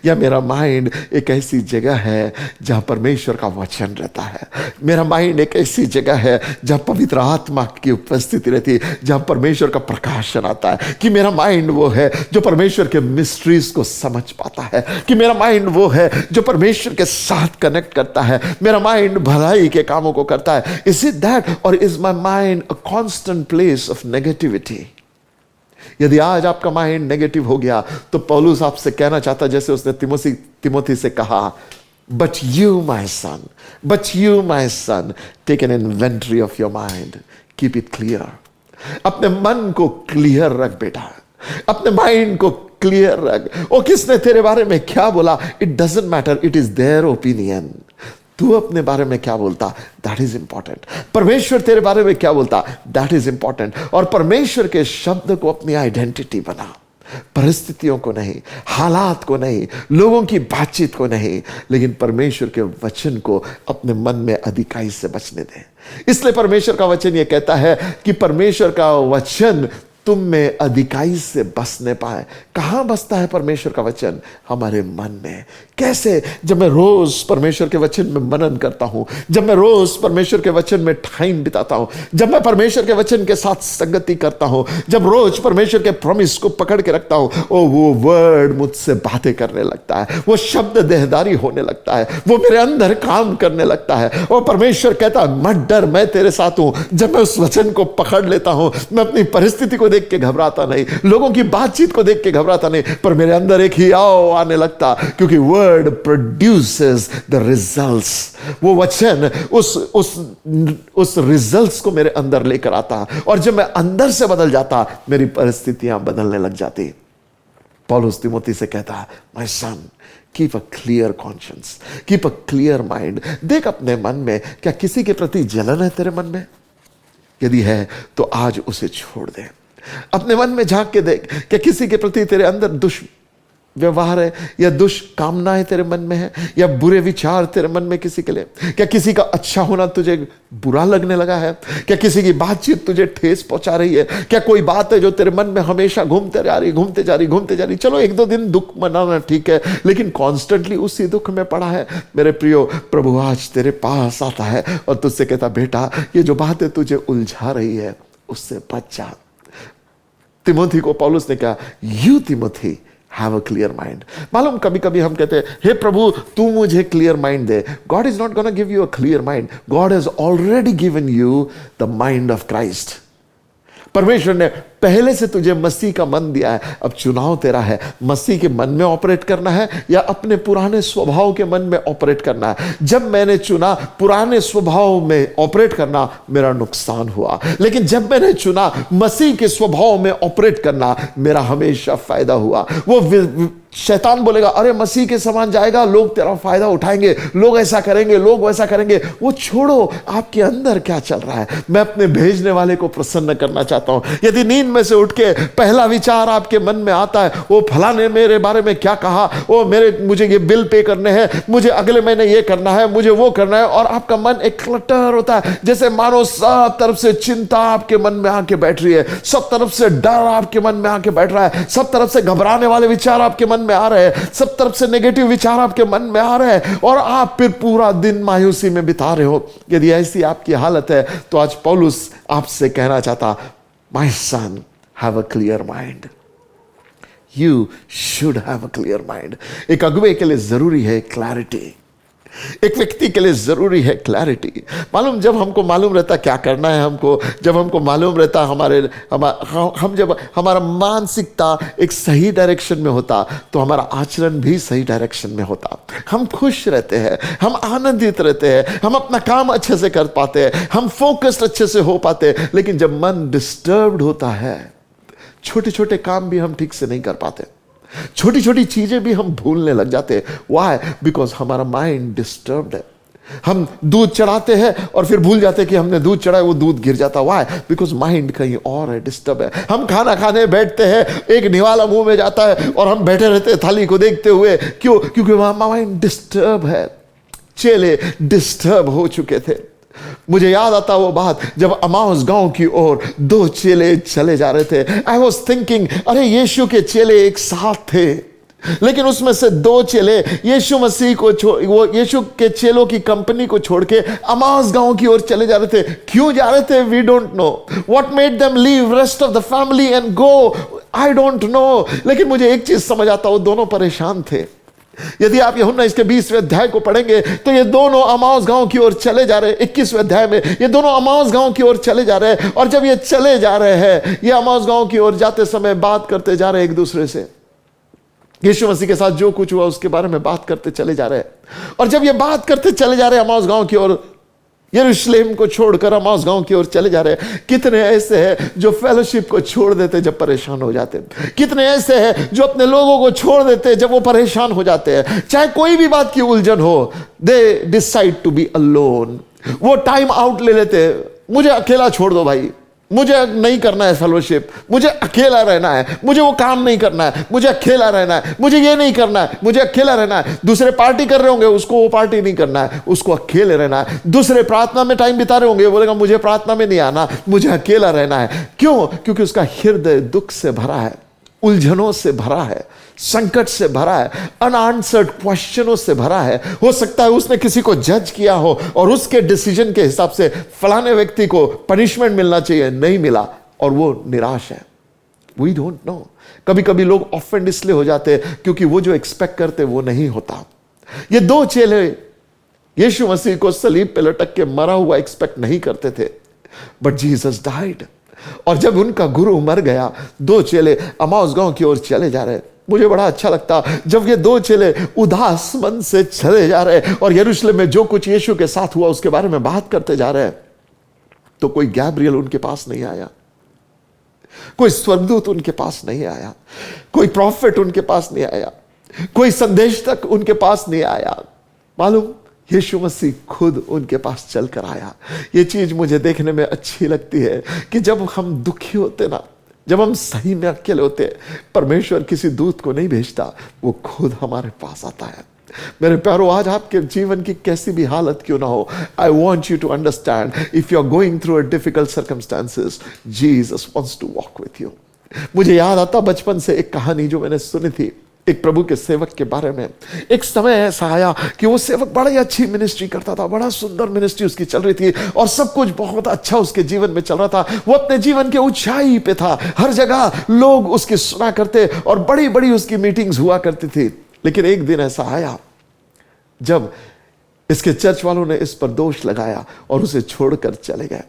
या मेरा माइंड एक ऐसी जगह है जहां परमेश्वर का वचन रहता है? मेरा माइंड एक ऐसी जगह है जहां पवित्र आत्मा की उपस्थिति रहती है, जहां परमेश्वर का प्रकाशन आता है? कि मेरा माइंड वो है जो परमेश्वर के मिस्ट्रीज को समझ पाता है? कि मेरा माइंड वो है जो परमेश्वर के साथ कनेक्ट करता है? मेरा माइंड भलाई के कामों को करता है? इज इट दैट और is my mind a constant place of negativity? यदि आज आपका माइंड नेगेटिव हो गया तो पौलुस आपसे कहना चाहता, जैसे उसने तिमोथी से कहा, but you my son take an inventory of your mind, keep it clear. अपने मन को क्लियर रख बेटा, अपने माइंड को क्लियर रख। और किसने तेरे बारे में क्या बोला, it doesn't matter, it is their opinion. तू अपने बारे में क्या बोलता, दैट इज इंपॉर्टेंट। परमेश्वर तेरे बारे में क्या बोलता, दैट इज इंपॉर्टेंट। और परमेश्वर के शब्द को अपनी आइडेंटिटी बना, परिस्थितियों को नहीं, हालात को नहीं, लोगों की बातचीत को नहीं, लेकिन परमेश्वर के वचन को अपने मन में अधिकाई से बचने दे। इसलिए परमेश्वर का वचन यह कहता है कि परमेश्वर का वचन तुम में अधिकाई से बसने पाए। कहां बसता है परमेश्वर का वचन? हमारे मन में। कैसे? जब मैं रोज परमेश्वर के वचन में मनन करता हूं, जब मैं रोज परमेश्वर के वचन में टाइम बिताता हूं, जब मैं परमेश्वर के वचन के साथ संगति करता हूं, जब रोज परमेश्वर के प्रॉमिस को पकड़ के रखता हूं, ओ वो वर्ड मुझसे बातें करने लगता है, वो शब्द देहदारी होने लगता है, वो मेरे अंदर काम करने लगता है। और परमेश्वर कहता मत डर, मैं तेरे साथ हूं। जब मैं उस वचन को पकड़ लेता हूं, मैं अपनी परिस्थिति को देख के घबराता नहीं, लोगों की बातचीत को देख के घबराता नहीं, पर मेरे अंदर एक हियाव आने लगता, क्योंकि वर्ड प्रोड्यूसेस द रिजल्ट्स। वो वचन उस रिजल्ट्स को मेरे अंदर लेकर आता, और जब मैं अंदर से बदल जाता, मेरी परिस्थितियां बदलने लग जाती। पौलुस तिमोथी से कहता, my son keep a clear conscience, keep a clear mind. देख अपने मन में क्या किसी के प्रति जलन है तेरे मन में? यदि है तो आज उसे छोड़ दे। अपने मन में झांक के देख, क्या किसी के प्रति तेरे अंदर व्यवहार है या दुष्कामनाएं तेरे मन में है या बुरे विचार तेरे मन में किसी के लिए? क्या किसी का अच्छा होना तुझे बुरा लगने लगा है? क्या किसी की बातचीत तुझे ठेस पहुंचा रही है? क्या कोई बात है जो तेरे मन में हमेशा घूमते जा रही? चलो एक दो दिन दुख मनाना ठीक है, लेकिन कॉन्स्टेंटली उसी दुख में पड़ा है। मेरे प्रियो, प्रभु आज तेरे पास आता है और तुझसे कहता, बेटा ये जो बातें तुझे उलझा रही है उससे बच जा। तिमोथी को पौलुस ने कहा, you Timothy have a clear mind. मालूम कभी कभी हम कहते हैं, हे प्रभु तू मुझे clear mind they. God is not gonna give you a clear mind, God has already given you the mind of Christ. परमेश्वर ने पहले से तुझे मसीह का मन दिया है। अब चुनाव तेरा है, मसीह के मन में ऑपरेट करना है या अपने पुराने स्वभाव के मन में ऑपरेट करना है। जब मैंने चुना पुराने स्वभाव में ऑपरेट करना, मेरा नुकसान हुआ, लेकिन जब मैंने चुना मसीह के स्वभाव में ऑपरेट करना, मेरा हमेशा फायदा हुआ। वो शैतान बोलेगा, अरे मसीह के समान जाएगा, लोग तेरा फायदा उठाएंगे, लोग ऐसा करेंगे, लोग वैसा करेंगे। वो छोड़ो, आपके अंदर क्या चल रहा है। मैं अपने भेजने वाले को प्रसन्न करना चाहता हूं। यदि नींद में से उठ के पहला विचार आपके मन में आता है, वो फलाने मेरे बारे में क्या कहा, वो मुझे ये बिल पे करने हैं, मुझे अगले महीने ये करना है, मुझे वो करना है, और आपका मन एक क्लटर होता है, जैसे मानो सब तरफ से चिंता आपके मन में आके बैठ रही है, सब तरफ से डर आपके मन में आके बैठ रहा है, सब तरफ से घबराने वाले विचार आपके मन में आ रहे हैं, सब तरफ से नेगेटिव विचार आपके मन में आ रहे हैं, और आप फिर पूरा दिन मायूसी में बिता रहे हो। यदि ऐसी आपकी हालत है तो आज पौलुस आपसे कहना चाहता, my son have a clear mind. You should have a clear mind. एक अगुवे के लिए जरूरी है क्लैरिटी, एक व्यक्ति के लिए जरूरी है क्लैरिटी। मालूम, जब हमको मालूम रहता क्या करना है हमको, जब हमको मालूम रहता जब हमारा मानसिकता एक सही डायरेक्शन में होता, तो हमारा आचरण भी सही डायरेक्शन में होता। हम खुश रहते हैं, हम आनंदित रहते हैं, हम अपना काम अच्छे से कर पाते हैं, हम फोकस्ड अच्छे से हो पाते हैं। लेकिन जब मन डिस्टर्ब्ड होता है, छोटे छोटे काम भी हम ठीक से नहीं कर पाते, छोटी छोटी चीजें भी हम भूलने लग जाते हैं। व्हाई? बिकॉज हमारा माइंड डिस्टर्ब्ड है। हम दूध चढ़ाते हैं और फिर भूल जाते हैं कि हमने दूध चढ़ाया, वो दूध गिर जाता। व्हाई? बिकॉज माइंड कहीं और है, डिस्टर्ब है। हम खाना खाने बैठते हैं, एक निवाला मुंह में जाता है और हम बैठे रहते हैं थाली को देखते हुए। क्यों? क्योंकि वहां माइंड डिस्टर्ब है। चेले डिस्टर्ब हो चुके थे। मुझे याद आता वो बात जब अमाउस गांव की ओर दो चेले चले जा रहे थे। आई वॉज थिंकिंग, अरे यीशु के चेले एक साथ थे, लेकिन उसमें से दो चेले यीशु मसीह को वो यीशु के चेलों की कंपनी को छोड़ के अमाउस गांव की ओर चले जा रहे थे। क्यों जा रहे थे? We don't know. What made them leave rest of the family and go? I don't know. लेकिन मुझे एक चीज समझ आता, वो दोनों परेशान थे। यदि आप यूहन्ना इसके 20वें अध्याय को पढ़ेंगे तो ये दोनों अमाउस गांव की ओर चले जा रहे हैं। 21वें अध्याय में ये दोनों अमाउस गांव की ओर चले जा रहे हैं, और जब ये चले जा रहे हैं, ये अमाउस गांव की ओर जाते समय बात करते जा रहे हैं एक दूसरे से। यीशु मसीह के साथ जो कुछ हुआ उसके बारे में बात करते चले जा रहे हैं। और जब ये बात करते चले जा रहे हैं अमाउस गांव की ओर, यरूशलेम को छोड़कर अमाउस गांव की ओर चले जा रहे हैं। कितने ऐसे हैं जो फेलोशिप को छोड़ देते जब परेशान हो जाते हैं। कितने ऐसे हैं जो अपने लोगों को छोड़ देते जब वो परेशान हो जाते हैं। चाहे कोई भी बात की उलझन हो, they decide to be alone. वो टाइम आउट ले लेते हैं, मुझे अकेला छोड़ दो भाई, मुझे नहीं करना है फेलोशिप, मुझे अकेला रहना है, मुझे वो काम नहीं करना है, मुझे अकेला रहना है, मुझे ये नहीं करना है, मुझे अकेला रहना है। दूसरे पार्टी कर रहे होंगे, उसको वो पार्टी नहीं करना है, उसको अकेले रहना है। दूसरे प्रार्थना में टाइम बिता रहे होंगे, बोलेगा मुझे प्रार्थना में नहीं आना, मुझे अकेला रहना है। क्यों? क्योंकि उसका हृदय दुख से भरा है, उलझनों से भरा है, संकट से भरा है, अनआंसर्ड क्वेश्चनों से भरा है। हो सकता है उसने किसी को जज किया हो और उसके डिसीजन के हिसाब से फलाने व्यक्ति को पनिशमेंट मिलना चाहिए, नहीं मिला, और वो निराश है। We don't know. कभी कभी लोग ऑफेंड इसलिए हो जाते हैं क्योंकि वो जो एक्सपेक्ट करते वो नहीं होता। ये दो चेले यीशु मसीह को सलीब पे लटक के मरा हुआ एक्सपेक्ट नहीं करते थे, बट जीसस डाइड। और जब उनका गुरु मर गया, दो चेले अमाउस गांव की ओर चले जा रहे। मुझे बड़ा अच्छा लगता जब ये दो चेले उदास मन से चले जा रहे और यरूशलेम में जो कुछ यीशु के साथ हुआ उसके बारे में बात करते जा रहे हैं, तो कोई गैब्रियल उनके पास नहीं आया, कोई स्वर्गदूत उनके पास नहीं आया, कोई प्रॉफिट उनके पास नहीं आया, कोई संदेश तक उनके पास नहीं आया। मालूम, यीशु मसीह खुद उनके पास चलकर आया। ये चीज मुझे देखने में अच्छी लगती है कि जब हम दुखी होते ना, जब हम सही में अकेले होते हैं, परमेश्वर किसी दूत को नहीं भेजता, वो खुद हमारे पास आता है। मेरे प्यारो, आज आपके जीवन की कैसी भी हालत क्यों ना हो, I want you to understand, if you are going through a difficult circumstances, Jesus wants to walk with you. मुझे याद आता बचपन से एक कहानी जो मैंने सुनी थी, एक प्रभु के सेवक के बारे में। एक समय ऐसा आया कि वो सेवक बड़ी अच्छी मिनिस्ट्री करता था, बड़ा सुंदर मिनिस्ट्री उसकी चल रही थी और सब कुछ बहुत अच्छा उसके जीवन में चल रहा था। वो अपने जीवन के ऊंचाई पे था, हर जगह लोग उसकी सुना करते और बड़ी बड़ी उसकी मीटिंग्स हुआ करती थी। लेकिन एक दिन ऐसा आया जब इसके चर्च वालों ने इस पर दोष लगाया और उसे छोड़कर चले गए।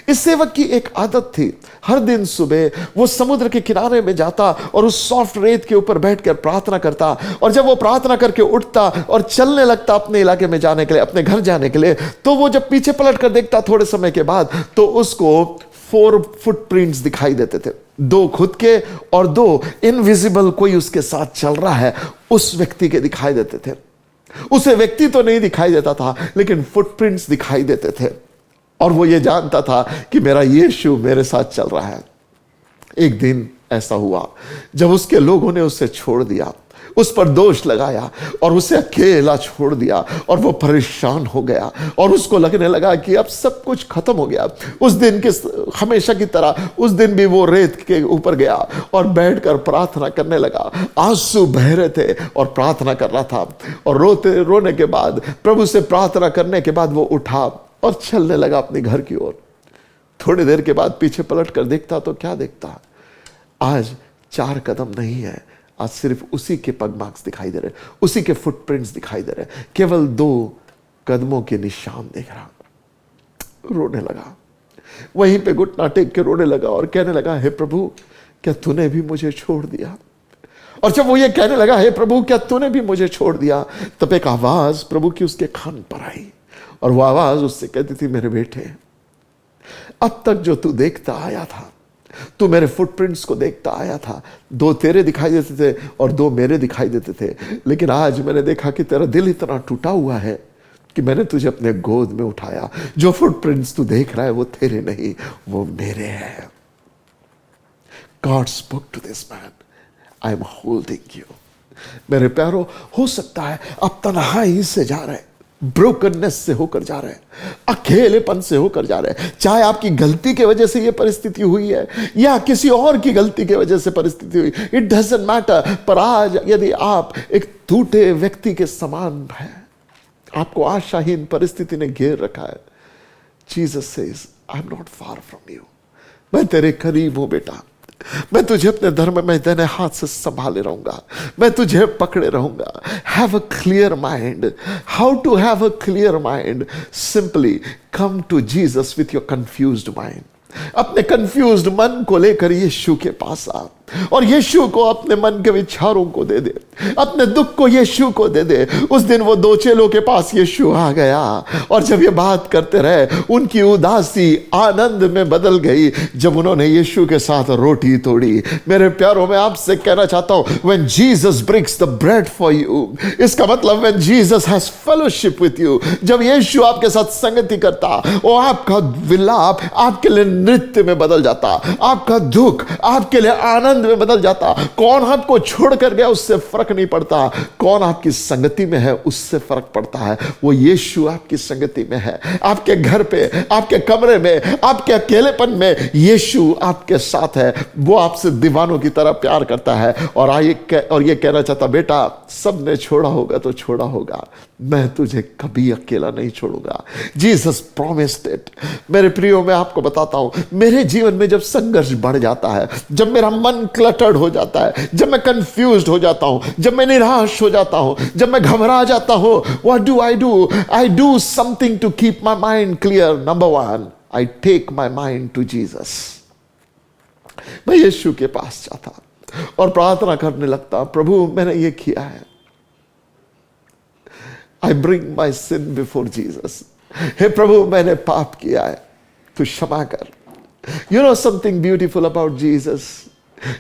इस सेवक की एक आदत थी, हर दिन सुबह वो समुद्र के किनारे में जाता और उस सॉफ्ट रेत के ऊपर बैठकर प्रार्थना करता, और जब वो प्रार्थना करके उठता और चलने लगता अपने इलाके में जाने के लिए, अपने घर जाने के लिए, तो वो जब पीछे पलट कर देखता थोड़े समय के बाद, तो उसको 4 फुटप्रिंट्स दिखाई देते थे, 2 खुद के और 2 इनविजिबल कोई उसके साथ चल रहा है उस व्यक्ति के दिखाई देते थे। उसे व्यक्ति तो नहीं दिखाई देता था, लेकिन फुटप्रिंट्स दिखाई देते थे, और वो ये जानता था कि मेरा यीशु मेरे साथ चल रहा है। एक दिन ऐसा हुआ जब उसके लोगों ने उसे छोड़ दिया, उस पर दोष लगाया और उसे अकेला छोड़ दिया, और वो परेशान हो गया और उसको लगने लगा कि अब सब कुछ खत्म हो गया। उस दिन के हमेशा की तरह उस दिन भी वो रेत के ऊपर गया और बैठकर प्रार्थना करने लगा। आंसू बह रहे थे और प्रार्थना कर रहा था, और रोने के बाद, प्रभु से प्रार्थना करने के बाद वो उठा और चलने लगा अपने घर की ओर। थोड़ी देर के बाद पीछे पलट कर देखता तो क्या देखता, आज 4 कदम नहीं है, आज सिर्फ उसी के पग मार्क्स दिखाई दे रहे, उसी के फुटप्रिंट्स दिखाई दे रहे, केवल 2 कदमों के निशान देख रहा। रोने लगा, वहीं पे घुटना टेक के रोने लगा और कहने लगा, हे प्रभु, क्या तूने भी मुझे छोड़ दिया? और जब वो ये कहने लगा, हे प्रभु, क्या तूने भी मुझे छोड़ दिया, तब एक आवाज प्रभु की उसके कान पर आई, और वो आवाज उससे कहती थी, मेरे बेटे, अब तक जो तू देखता आया था, तू मेरे फुटप्रिंट्स को देखता आया था, 2 तेरे दिखाई देते थे और 2 मेरे दिखाई देते थे, लेकिन आज मैंने देखा कि तेरा दिल इतना टूटा हुआ है कि मैंने तुझे अपने गोद में उठाया। जो फुटप्रिंट्स तू देख रहा है वो तेरे नहीं, वो मेरे हैं। God spoke to this man, I am holding you। मेरे प्यारो, हो सकता है आप तन्हाई से जा रहे हैं, ब्रोकननेस से होकर जा रहे हैं, अकेलेपन से होकर जा रहे हैं, चाहे आपकी गलती की वजह से यह परिस्थिति हुई है या किसी और की गलती की वजह से परिस्थिति हुई, इट डजंट मैटर। पर आज यदि आप एक टूटे व्यक्ति के समान हैं, आपको आशाहीन परिस्थिति ने घेर रखा है, Jesus says, I am not far from you, मैं तेरे करीब हूं बेटा, मैं तुझे अपने धर्म में दाहिने हाथ से संभाले रहूंगा, मैं तुझे पकड़े रहूंगा। Have a clear mind. How to have a clear mind? Simply come to Jesus with your confused mind. अपने कंफ्यूज्ड मन को लेकर यीशु के पास आ और यीशु को अपने मन के विचारों को दे दे, अपने दुख को यीशु को दे दे। उस दिन वो 2 चेलों के पास यीशु आ गया और जब ये बात करते रहे, उनकी उदासी आनंद में बदल गई जब उन्होंने यीशु के साथ रोटी तोड़ी। मेरे प्यारों, मैं आपसे कहना चाहता हूं, when Jesus breaks the bread for you, इसका मतलब when Jesus has fellowship with you, जब यीशु आपके साथ संगति करता, वो आपका विलाप आपके लिए नृत्य में बदल जाता, आपका दुख आपके लिए आनंद में बदल जाता। कौन आपको छोड़कर गया उससे फर्क नहीं पड़ता, कौन आपकी संगति में है उससे फर्क पड़ता है। वो यीशु आपकी संगति में है, आपके घर पे, आपके कमरे में, आपके अकेलेपन में यीशु आपके साथ है। वो आपसे दीवानों की तरह प्यार करता है और ये कहना चाहता, बेटा, सबने छोड़ा होगा तो छोड़ा होगा, मैं तुझे कभी अकेला नहीं छोड़ूंगा। Jesus promised it. मेरे प्रियो, मैं आपको बताता हूं, मेरे जीवन में जब संघर्ष बढ़ जाता है, जब मेरा मन क्लटर्ड हो जाता है, जब मैं कंफ्यूज्ड हो जाता हूं, जब मैं निराश हो जाता हूं, जब मैं घबरा जाता हूं, what do? I do something to keep my mind clear. Number 1, I take my mind to Jesus. मैं यीशु के पास जाता और प्रार्थना करने लगता, प्रभु, मैंने ये किया है, I bring my sin before Jesus। हे प्रभु, मैंने पाप किया है, तू क्षमा कर। You know something beautiful about Jesus?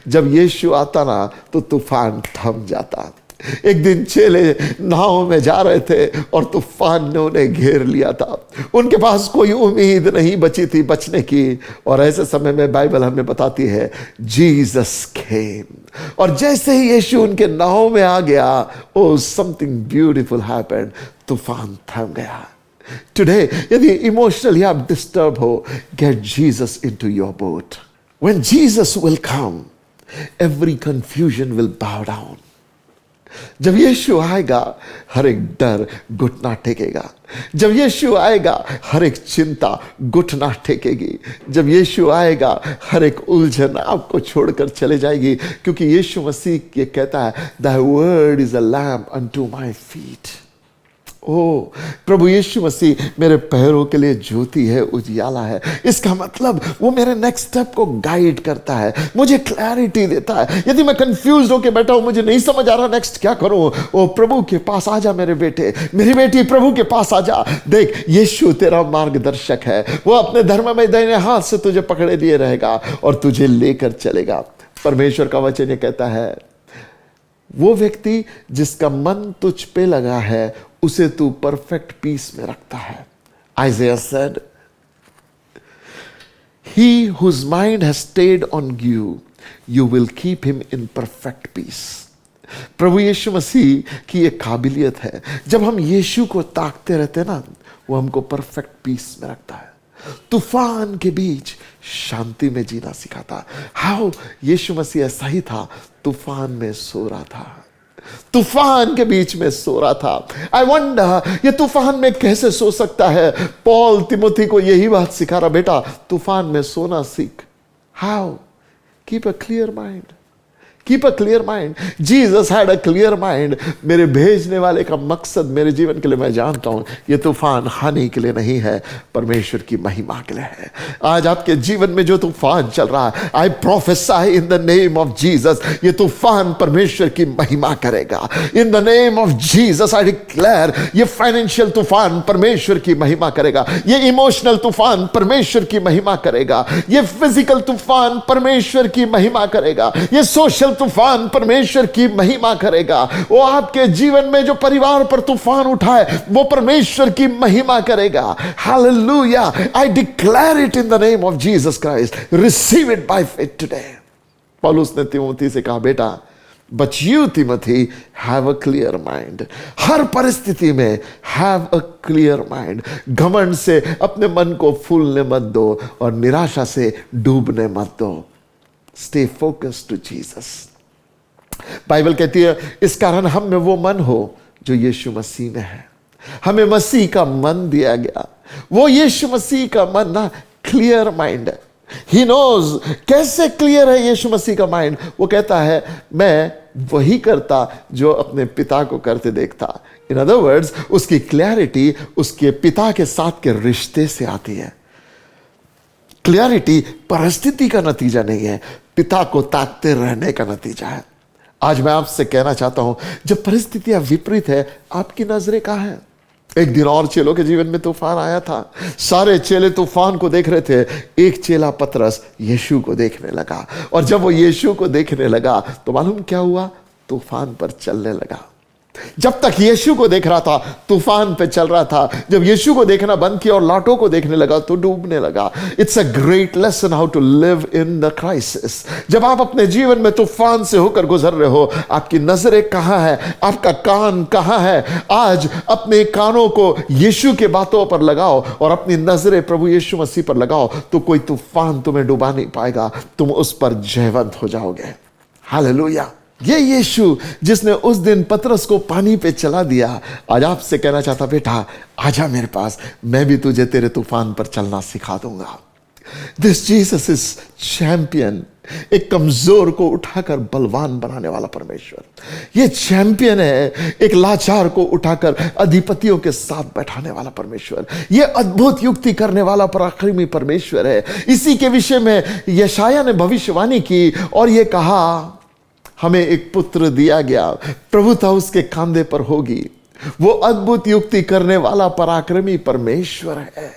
जब यीशु आता ना तो तूफान थम जाता। एक दिन चेले नाव में जा रहे थे और तूफान ने उन्हें घेर लिया था। उनके पास कोई उम्मीद नहीं बची थी बचने की। और ऐसे समय में बाइबल हमें बताती है जीसस केम, और जैसे ही यीशु उनके नाव में आ गया, ओ समथिंग ब्यूटीफुल हैपेंड, तूफान थम गया। टुडे यदि इमोशनली आप डिस्टर्ब हो, get Jesus into your boat. When Jesus will come, every confusion will bow down. जब यीशु आएगा, हर एक डर घुटना टेकेगा। जब यीशु आएगा, हर एक चिंता घुटना टेकेगी। जब यीशु आएगा, हर एक उलझन आपको छोड़कर चले जाएगी, क्योंकि यीशु मसीह ये कहता है, Thy word is a lamp unto my feet। ओ प्रभु यीशु मसीह मेरे पैरों के लिए ज्योति है, उजियाला है। इसका मतलब वो मेरे नेक्स्ट स्टेप को गाइड करता है, मुझे क्लैरिटी देता है। यदि मैं कंफ्यूज होकर बैठा हूं, मुझे नहीं समझ आ रहा नेक्स्ट क्या करूं, ओ प्रभु के पास आ जा मेरे बेटे, मेरी बेटी, प्रभु के पास आ जा। देख, यीशु तेरा मार्गदर्शक है। वो अपने धर्म में दाहिने हाथ से तुझे पकड़े लिए रहेगा और तुझे लेकर चलेगा। परमेश्वर का वचन ये कहता है, वो व्यक्ति जिसका मन तुझ पे लगा है, उसे तू परफेक्ट पीस में रखता है। Isaiah said, He whose mind has stayed on you, you will keep him in perfect peace। प्रभु यीशु मसीह की एक काबिलियत है, जब हम यीशु को ताकते रहते हैं ना, वो हमको परफेक्ट पीस में रखता है। तूफान के बीच शांति में जीना सिखाता। हाउ यीशु मसीह ऐसा ही था, तूफान में सो रहा था, तूफान के बीच में सो रहा था। आई वंडर, ये तूफान में कैसे सो सकता है? पॉल तिमोथी को यही बात सिखा रहा, बेटा तूफान में सोना सीख। How? Keep a clear mind, keep a clear mind. Jesus had a clear mind. मेरे भेजने वाले का मकसद मेरे जीवन के लिए मैं जानता हूं, ये तूफान हानि के लिए नहीं है, परमेश्वर की महिमा के लिए है। आज आपके जीवन में जो तूफान चल रहा है, I prophesy in the name of Jesus, ये तूफान परमेश्वर की महिमा करेगा। In the name of Jesus I declare, ये फाइनेंशियल तूफान परमेश्वर की महिमा करेगा, ये इमोशनल तूफान परमेश्वर की महिमा करेगा, ये फिजिकल तूफान परमेश्वर की महिमा करेगा, ये सोशल तूफान परमेश्वर की महिमा करेगा। वो आपके जीवन में जो परिवार पर तूफान उठा है, वो परमेश्वर की महिमा करेगा। Hallelujah, I declare it in the name of Jesus Christ. Receive it by faith today. पौलुस ने तिमोथी से कहा, बेटा but you Timothy have a clear mind. हर परिस्थिति में हैव अ क्लियर माइंड। घमंड से अपने मन को फूलने मत दो और निराशा से डूबने मत दो। Stay focused to Jesus। Bible कहती है, इस कारण हम में वो मन हो जो यीशु मसीह में है। हमें मसीह का मन दिया गया। वो यीशु मसीह का मन ना क्लियर माइंड है। He knows कैसे क्लियर है यीशु मसीह का माइंड। वो कहता है, मैं वही करता जो अपने पिता को करते देखता। इन अदर वर्ड्स, उसकी क्लैरिटी उसके पिता के साथ के रिश्ते से आती है। क्लियरिटी परिस्थिति का नतीजा नहीं है, पिता को ताकते रहने का नतीजा है। आज मैं आपसे कहना चाहता हूं, जब परिस्थितियां विपरीत है, आपकी नजरें कहां हैं? एक दिन और चेलों के जीवन में तूफान आया था। सारे चेले तूफान को देख रहे थे। एक चेला पतरस यीशु को देखने लगा, और जब वो यीशु को देखने लगा तो मालूम क्या हुआ? तूफान पर चलने लगा। जब तक यीशु को देख रहा था, तूफान पे चल रहा था। जब यीशु को देखना बंद किया और लाटों को देखने लगा तो डूबने लगा। It's a great lesson how to live in the crisis. जब आप अपने जीवन में तूफान से होकर गुजर रहे हो, आपकी नजरें कहां है? आपका कान कहां है? आज अपने कानों को यीशु के बातों पर लगाओ और अपनी नजरें प्रभु यीशु मसीह पर लगाओ, तो कोई तूफान तुम्हें डुबा नहीं पाएगा। तुम उस पर जयवंत हो जाओगे। हालेलुया। ये यीशु जिसने उस दिन पतरस को पानी पे चला दिया, आज आपसे कहना चाहता, बेटा आजा मेरे पास, मैं भी तुझे तेरे तूफान पर चलना सिखा दूंगा। This Jesus is champion. एक कमजोर को उठाकर बलवान बनाने वाला परमेश्वर। ये चैंपियन है। एक लाचार को उठाकर अधिपतियों के साथ बैठाने वाला परमेश्वर। ये अद्भुत युक्ति करने वाला पराक्रमी परमेश्वर है। इसी के विषय में यशाया ने भविष्यवाणी की और ये कहा, हमें एक पुत्र दिया गया, प्रभुता उसके कंधे पर होगी, वो अद्भुत युक्ति करने वाला पराक्रमी परमेश्वर है।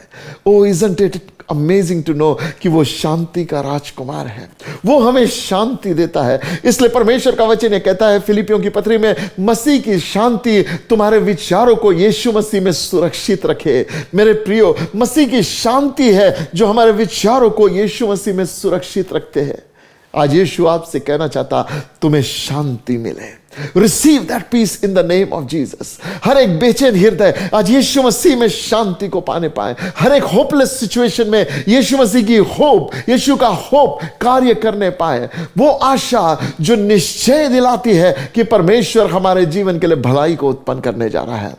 Oh isn't it amazing to know कि वो शांति का राजकुमार है, वो हमें शांति देता है। इसलिए परमेश्वर का वचन ये कहता है फिलिपियों की पत्री में, मसीह की शांति तुम्हारे विचारों को यीशु मसीह में सुरक्षित रखे। मेरे प्रियो, मसीह की शांति है जो हमारे विचारों को यीशु मसीह में सुरक्षित रखते हैं। आज यीशु आपसे कहना चाहता, तुम्हें शांति मिले। Receive that peace in the name of Jesus. हर एक बेचैन हृदय आज यीशु मसीह में शांति को पाने पाए। हर एक होपलेस सिचुएशन में यीशु मसीह की होप, यीशु का होप कार्य करने पाए। वो आशा जो निश्चय दिलाती है कि परमेश्वर हमारे जीवन के लिए भलाई को उत्पन्न करने जा रहा है,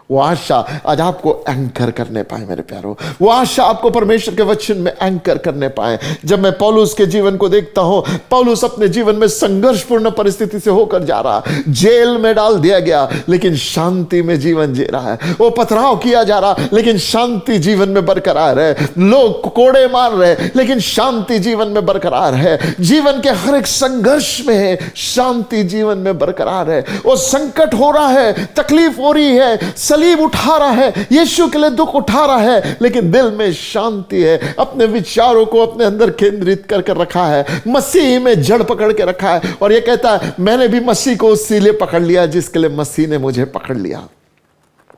वो आशा आज आपको एंकर करने पाए मेरे प्यारों। वो आशा आपको परमेश्वर के वचन में एंकर करने पाए। जब मैं पौलुस के जीवन को देखता हूं, पौलुस अपने जीवन में संघर्षपूर्ण परिस्थिति से होकर जा रहा, जेल में डाल दिया गया लेकिन शांति में जीवन जी रहा है। वो पथराव किया जा रहा लेकिन शांति जीवन में बरकरार है। लोग कोड़े मार रहे लेकिन शांति जीवन में बरकरार है। जीवन के हर एक संघर्ष में शांति जीवन में बरकरार है। वो संकट हो रहा है, तकलीफ हो रही है, सलीब उठा रहा है, यीशु के लिए दुख उठा रहा है, लेकिन दिल में शांति है। अपने विचारों को अपने अंदर केंद्रित करके रखा है, मसीह में जड़ पकड़ के रखा है और यह कहता है मैंने भी मसीह को उसी लिए पकड़ लिया जिसके लिए मसीह ने मुझे पकड़ लिया।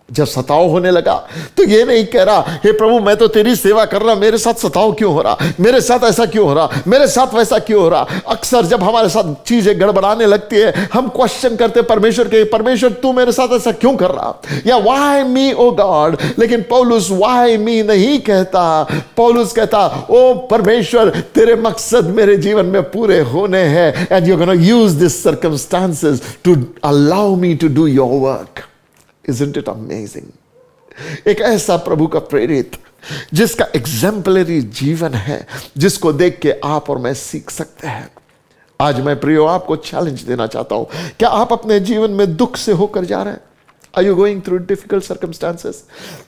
जब सताव होने लगा तो ये नहीं कह रहा हे प्रभु मैं तो तेरी सेवा कर रहा, मेरे साथ सताव क्यों हो रहा, मेरे साथ ऐसा क्यों हो रहा, मेरे साथ वैसा क्यों हो रहा। अक्सर जब हमारे साथ चीजें गड़बड़ाने लगती है हम क्वेश्चन करते परमेश्वर के, परमेश्वर तू मेरे साथ ऐसा क्यों कर रहा, या व्हाई मी ओ गॉड। लेकिन पौलुस व्हाई मी नहीं कहता, पौलुस कहता ओ परमेश्वर तेरे मकसद मेरे जीवन में पूरे होने हैं and you are gonna use this circumstances to allow me to do your work. Isn't it amazing? एक ऐसा प्रभु का प्रेरित जिसका एग्जाम्पलरी जीवन है, जिसको देख के आप और मैं सीख सकते हैं। आज मैं प्रियो आपको चैलेंज देना चाहता हूं, क्या आप अपने जीवन में दुख से होकर जा रहे हैं? Are you going through difficult circumstances?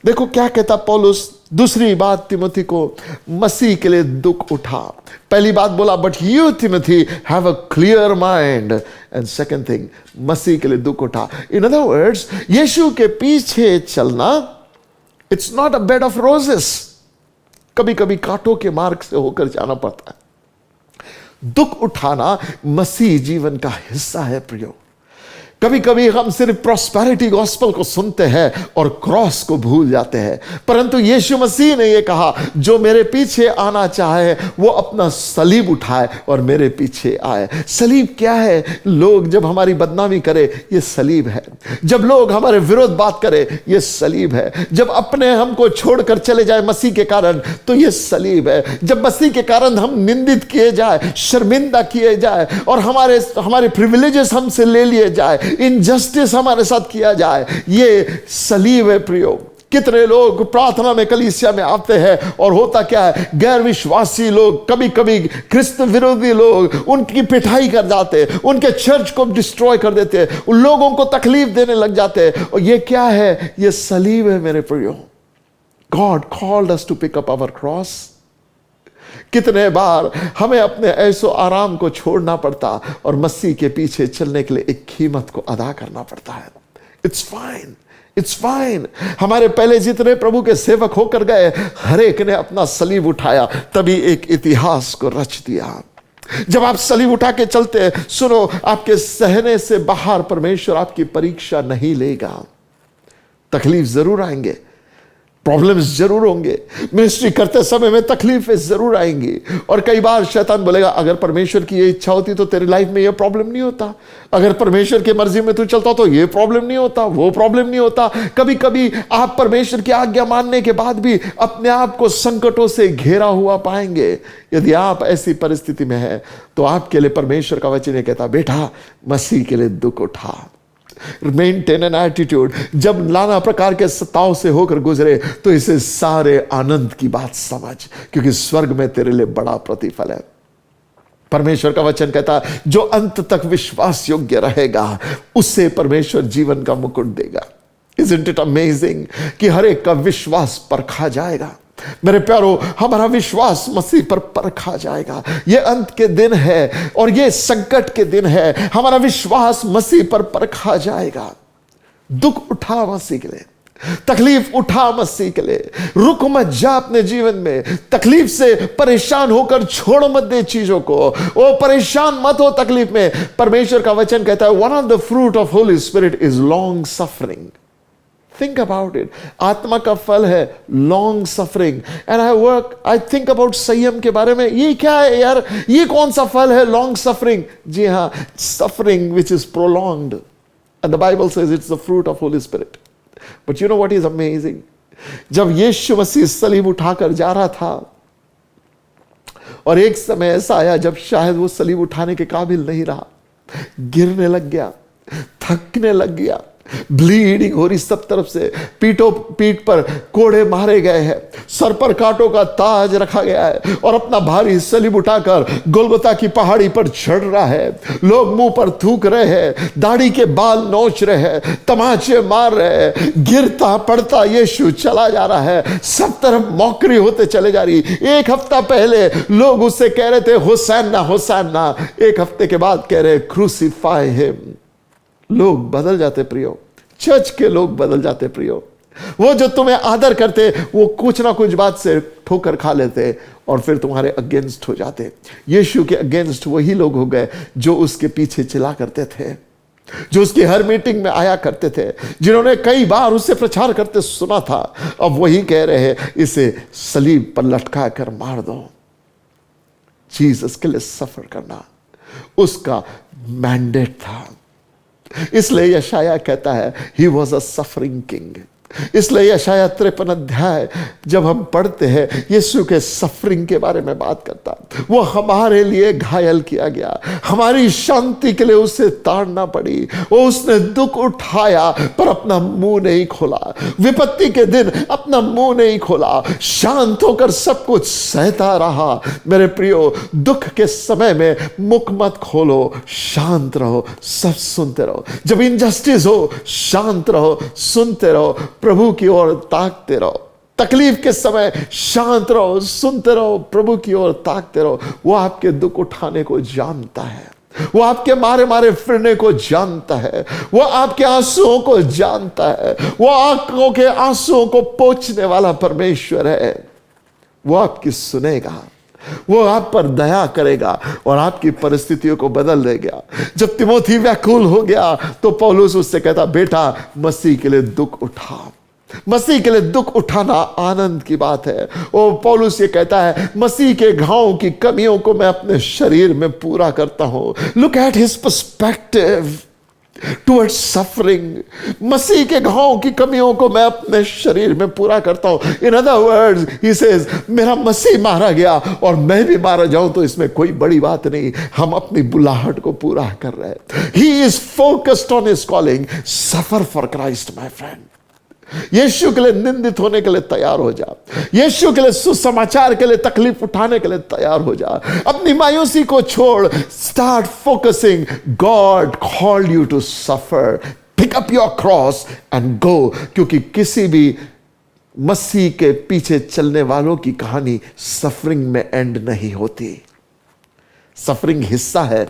देखो क्या कहता पौलुस, दूसरी बात तिमोथी को, मसीह के लिए दुख उठा। पहली बात बोला but you Timothy have a clear mind, and second thing मसीह के लिए दुख उठा। इन अदर वर्ड्स यीशु के पीछे चलना it's not a bed of roses. कभी कभी कांटों के मार्ग से होकर जाना पड़ता है। दुख उठाना मसीह जीवन का हिस्सा है प्रियो। कभी कभी हम सिर्फ प्रॉस्पेरिटी गॉस्पेल को सुनते हैं और क्रॉस को भूल जाते हैं, परंतु यीशु मसीह ने यह कहा जो मेरे पीछे आना चाहे वो अपना सलीब उठाए और मेरे पीछे आए। सलीब क्या है? लोग जब हमारी बदनामी करे ये सलीब है, जब लोग हमारे विरोध बात करे ये सलीब है, जब अपने हमको छोड़कर चले जाए मसीह के कारण तो ये सलीब है, जब मसीह के कारण हम निंदित किए जाए, शर्मिंदा किए जाए और हमारे प्रिविलेजेस हमसे ले लिए जाए, इनजस्टिस हमारे साथ किया जाए, ये सलीब है प्रियो। कितने लोग प्रार्थना में कलीसिया में आते हैं और होता क्या है, गैर विश्वासी लोग, कभी कभी क्रिस्त विरोधी लोग उनकी पिटाई कर जाते हैं, उनके चर्च को डिस्ट्रॉय कर देते हैं, उन लोगों को तकलीफ देने लग जाते हैं। और ये क्या है? ये सलीब है मेरे प्रियो। God called us to pick up our cross. कितने बार हमें अपने ऐसो आराम को छोड़ना पड़ता और मसीह के पीछे चलने के लिए एक कीमत को अदा करना पड़ता है। It's fine, it's fine. हमारे पहले जितने प्रभु के सेवक होकर गए हर एक ने अपना सलीब उठाया, तभी एक इतिहास को रच दिया। जब आप सलीब उठा के चलते हैं, सुनो, आपके सहने से बाहर परमेश्वर आपकी परीक्षा नहीं लेगा। तकलीफ जरूर आएंगे, प्रॉब्लम्स जरूर होंगे, मिनिस्ट्री करते समय में तकलीफें जरूर आएंगी। और कई बार शैतान बोलेगा अगर परमेश्वर की ये इच्छा होती तो तेरी लाइफ में ये प्रॉब्लम नहीं होता, अगर परमेश्वर की मर्जी में तू चलता तो ये प्रॉब्लम नहीं होता, वो प्रॉब्लम नहीं होता। कभी कभी आप परमेश्वर की आज्ञा मानने के बाद भी अपने आप को संकटों से घेरा हुआ पाएंगे। यदि आप ऐसी परिस्थिति में हैं तो आपके लिए परमेश्वर का वचन कहता बेटा मसीह के लिए दुख उठा। Maintain an attitude. जब नाना प्रकार के सताव से होकर गुजरे तो इसे सारे आनंद की बात समझ, क्योंकि स्वर्ग में तेरे लिए बड़ा प्रतिफल है। परमेश्वर का वचन कहता है जो अंत तक विश्वास योग्य रहेगा उससे परमेश्वर जीवन का मुकुट देगा। Isn't it amazing कि हर एक का विश्वास परखा जाएगा। मेरे प्यारो, हमारा विश्वास मसीह पर परखा जाएगा। ये अंत के दिन है और ये संकट के दिन है, हमारा विश्वास मसीह पर परखा जाएगा। दुख उठा मसीह के लिए, तकलीफ उठा मसीह के लिए। रुक मत जा अपने जीवन में, तकलीफ से परेशान होकर छोड़ मत दे चीजों को। ओ परेशान मत हो तकलीफ में। परमेश्वर का वचन कहता है one of the fruit of Holy spirit is long suffering. Think about it. आत्मा का फल है long suffering. And I think about संयम के बारे में। ये क्या है यार, ये कौन सा फल है लॉन्ग सफरिंग? जी हां, suffering which is prolonged, and the Bible says it's the fruit of Holy Spirit. But you know what is amazing, जब यीशु मसीह सलीब उठाकर जा रहा था और एक समय ऐसा आया जब शायद वो सलीब उठाने के काबिल नहीं रहा, गिरने लग गया, थकने लग गया, ब्लीडिंग हो रही सब तरफ से, पीठ पर कोड़े मारे गए हैं, सर पर कांटों का ताज रखा गया है और अपना भारी सलीब उठाकर गोलगोता की पहाड़ी पर चढ़ रहा है। लोग मुंह पर थूक रहे हैं, दाढ़ी के बाल नोच रहे हैं, तमाचे मार रहे हैं, गिरता पड़ता यीशु चला जा रहा है, सब तरफ मौकरी होते चले जा रही। एक हफ्ता पहले लोग उससे कह रहे थे होसैना होसैना, एक हफ्ते के बाद कह रहे क्रूसीफाई हिम। लोग बदल जाते प्रियो, चर्च के लोग बदल जाते प्रियो। वो जो तुम्हें आदर करते वो कुछ ना कुछ बात से ठोकर खा लेते और फिर तुम्हारे अगेंस्ट हो जाते। यीशु के अगेंस्ट वही लोग हो गए जो उसके पीछे चिल्ला करते थे, जो उसकी हर मीटिंग में आया करते थे, जिन्होंने कई बार उससे प्रचार करते सुना था। अब वही कह रहे हैं इसे सलीब पर लटका कर मार दो। जीसस के लिए सफर करना उसका मैंडेट था। इसलिए यशाया कहता है he was a suffering king. इसलिए यशाया 53 अध्याय जब हम पढ़ते हैं यीशु के सफरिंग के बारे में बात करता, वो हमारे लिए घायल किया गया, हमारी शांति के लिए उसे ताड़ना पड़ी। वो उसने दुख उठाया पर अपना मुंह नहीं खोला, विपत्ति के दिन अपना मुंह नहीं खोला, शांत होकर सब कुछ सहता रहा। मेरे प्रियो, दुख के समय में मुख मत खोलो, शांत रहो, सब सुनते रहो। जब इनजस्टिस हो शांत रहो, सुनते रहो, प्रभु की ओर ताकते रहो। तकलीफ के समय शांत रहो, सुनते रहो, प्रभु की ओर ताकते रहो। वो आपके दुख उठाने को जानता है, वो आपके मारे मारे फिरने को जानता है, वो आपके आंसुओं को जानता है, वो आंखों के आंसुओं को पोंछने वाला परमेश्वर है। वो आपकी सुनेगा, वो आप पर दया करेगा और आपकी परिस्थितियों को बदल देगा। जब तिमोथी व्याकुल हो गया तो पौलुस उससे कहता बेटा मसीह के लिए दुख उठा। मसीह के लिए दुख उठाना आनंद की बात है। ओ पौलुस ये कहता है मसीह के घावों की कमियों को मैं अपने शरीर में पूरा करता हूं। Look at his perspective towards suffering. मसीह के घावों की कमियों को मैं अपने शरीर में पूरा करता हूं। In other words he says मेरा मसीह मारा गया और मैं भी मारा जाऊं तो इसमें कोई बड़ी बात नहीं, हम अपनी बुलाहट को पूरा कर रहे हैं। He is focused on his calling. Suffer for Christ my friend. यीशु के लिए निंदित होने के लिए तैयार हो जा, यीशु के लिए सुसमाचार के लिए तकलीफ उठाने के लिए तैयार हो जा। अपनी मायूसी को छोड़, start focusing. God called you to suffer, pick up your cross and go. क्योंकि किसी भी मसीह के पीछे चलने वालों की कहानी सफरिंग में एंड नहीं होती। सफरिंग हिस्सा है,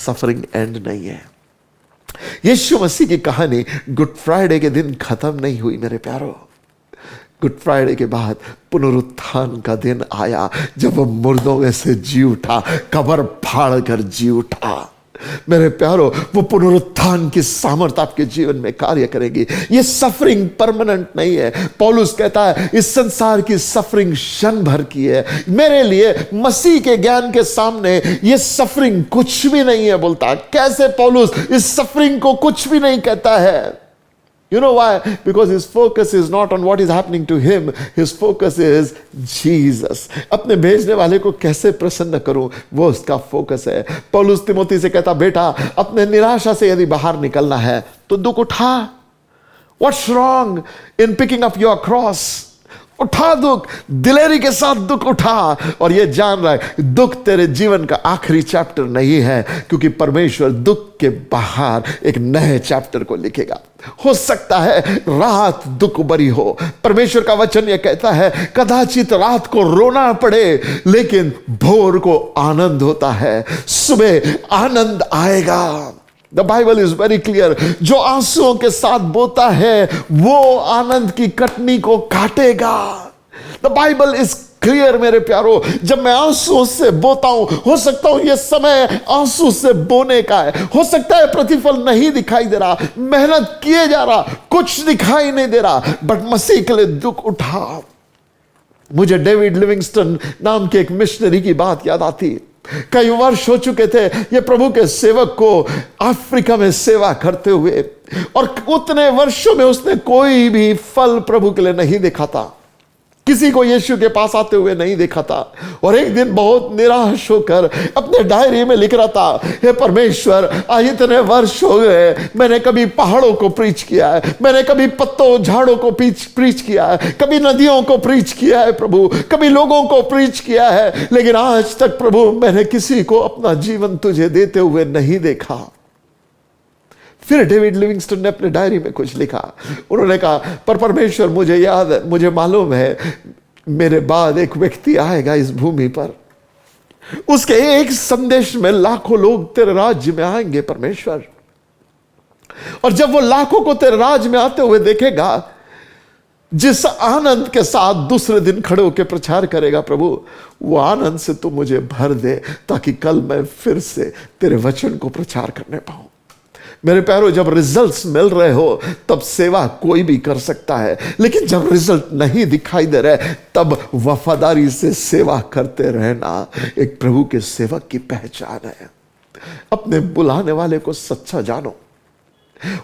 सफरिंग एंड नहीं है। यीशु मसीह की कहानी गुड फ्राइडे के दिन खत्म नहीं हुई मेरे प्यारो। गुड फ्राइडे के बाद पुनरुत्थान का दिन आया जब वह मुर्दों में से जी उठा, कब्र फाड़ कर जी उठा। मेरे प्यारो, वो पुनरुत्थान की सामर्थ आपके जीवन में कार्य करेगी। ये सफरिंग परमानेंट नहीं है। पौलुस कहता है इस संसार की सफरिंग क्षण भर की है। मेरे लिए मसीह के ज्ञान के सामने ये सफरिंग कुछ भी नहीं है। बोलता कैसे पौलुस इस सफरिंग को कुछ भी नहीं कहता है? You know why? Because his focus is not on what is happening to him. His focus is Jesus. अपने भेजने वाले को कैसे प्रसन्न करूं, वो उसका फोकस है। पौलुस तिमोथी से कहता बेटा अपने निराशा से यदि बाहर निकलना है तो दुख उठा। What's wrong in picking up your cross? उठा दुख, दिलेरी के साथ दुख उठा। और ये जान रहा है दुख तेरे जीवन का आखिरी चैप्टर नहीं है, क्योंकि परमेश्वर दुख के बाहर एक नए चैप्टर को लिखेगा। हो सकता है रात दुख भरी हो। परमेश्वर का वचन यह कहता है कदाचित रात को रोना पड़े लेकिन भोर को आनंद होता है, सुबह आनंद आएगा। The Bible is very clear, जो आंसुओं के साथ बोता है वो आनंद की कटनी को काटेगा। द बाइबल इज क्लियर मेरे प्यारो, जब मैं आंसुओं से बोता हूं, हो सकता हूं यह समय आंसू से बोने का है, हो सकता है प्रतिफल नहीं दिखाई दे रहा, मेहनत किए जा रहा, कुछ दिखाई नहीं दे रहा, बट मसीह के लिए दुख उठा। मुझे डेविड लिविंगस्टन नाम के एक मिशनरी की बात याद आती। कई वर्ष हो चुके थे ये प्रभु के सेवक को अफ्रीका में सेवा करते हुए, और उतने वर्षों में उसने कोई भी फल प्रभु के लिए नहीं देखा था, किसी को यीशु के पास आते हुए नहीं देखा था। और एक दिन बहुत निराश होकर अपने डायरी में लिख रहा था, हे परमेश्वर, आज इतने वर्ष हो गए, मैंने कभी पहाड़ों को प्रीच किया है, मैंने कभी पत्तों झाड़ों को प्रीच किया है, कभी नदियों को प्रीच किया है प्रभु, कभी लोगों को प्रीच किया है, लेकिन आज तक प्रभु मैंने किसी को अपना जीवन तुझे देते हुए नहीं देखा। फिर डेविड लिविंगस्टन ने अपने डायरी में कुछ लिखा। उन्होंने कहा, पर परमेश्वर, मुझे याद है, मुझे मालूम है मेरे बाद एक व्यक्ति आएगा इस भूमि पर, उसके एक संदेश में लाखों लोग तेरे राज्य में आएंगे परमेश्वर, और जब वो लाखों को तेरे राज्य में आते हुए देखेगा, जिस आनंद के साथ दूसरे दिन खड़े होकर प्रचार करेगा प्रभु, वो आनंद से तू मुझे भर दे, ताकि कल मैं फिर से तेरे वचन को प्रचार करने पाऊं। मेरे प्यारों, जब रिजल्ट्स मिल रहे हो तब सेवा कोई भी कर सकता है, लेकिन जब रिजल्ट नहीं दिखाई दे रहे तब वफादारी से सेवा करते रहना एक प्रभु के सेवक की पहचान है। अपने बुलाने वाले को सच्चा जानो।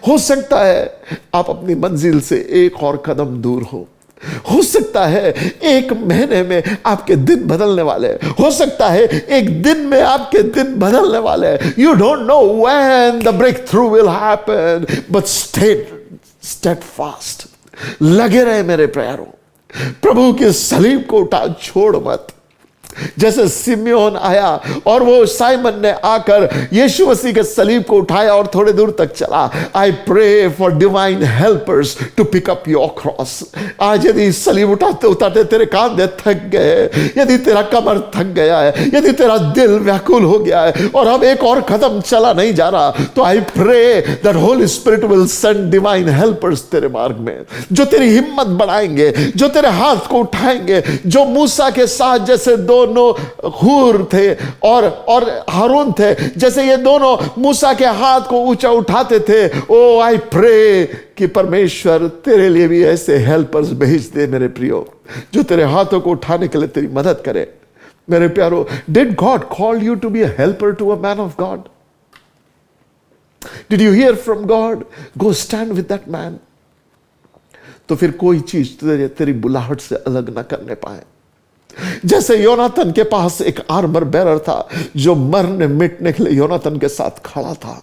हो सकता है आप अपनी मंजिल से एक और कदम दूर हो सकता है एक महीने में आपके दिन बदलने वाले, हो सकता है एक दिन में आपके दिन बदलने वाले। You don't know when the breakthrough will happen, but stay fast. लगे रहे मेरे प्यारों, प्रभु के सलीब को उठा छोड़ मत। जैसे सिमियोन आया और वो साइमन ने आकर यीशु मसीह के सलीब को उठाया और थोड़े दूर तक चला। I pray for divine helpers to pick up your cross. आज यदि सलीब उठाते उठाते तेरे कांधे थक गए, यदि तेरा कमर थक गया है, यदि तेरा दिल व्याकुल हो गया है और अब एक और कदम चला नहीं जा रहा, तो I pray that Holy Spirit will send divine helpers तेरे मार्ग में, जो तेरी हिम्मत बढ़ाएंगे, जो तेरे हाथ को उठाएंगे, जो मूसा के साथ जैसे दोनों हूर थे और हारून थे, जैसे ये दोनों मूसा के हाथ को ऊंचा उठाते थे। ओ आई प्रे कि परमेश्वर तेरे लिए भी ऐसे हेल्पर्स भेज दे मेरे प्रियो, जो तेरे हाथों को उठाने के लिए तेरी मदद करे। मेरे प्यारो, did God call you to be a helper to a man of God? Did you hear from God? Go stand with that man. तो फिर कोई चीज तेरी बुलाहट से अलग ना करने पाए। जैसे योनातन के पास एक आर्मर बेरर था जो मरने मिटने के लिए योनातन के साथ खड़ा था।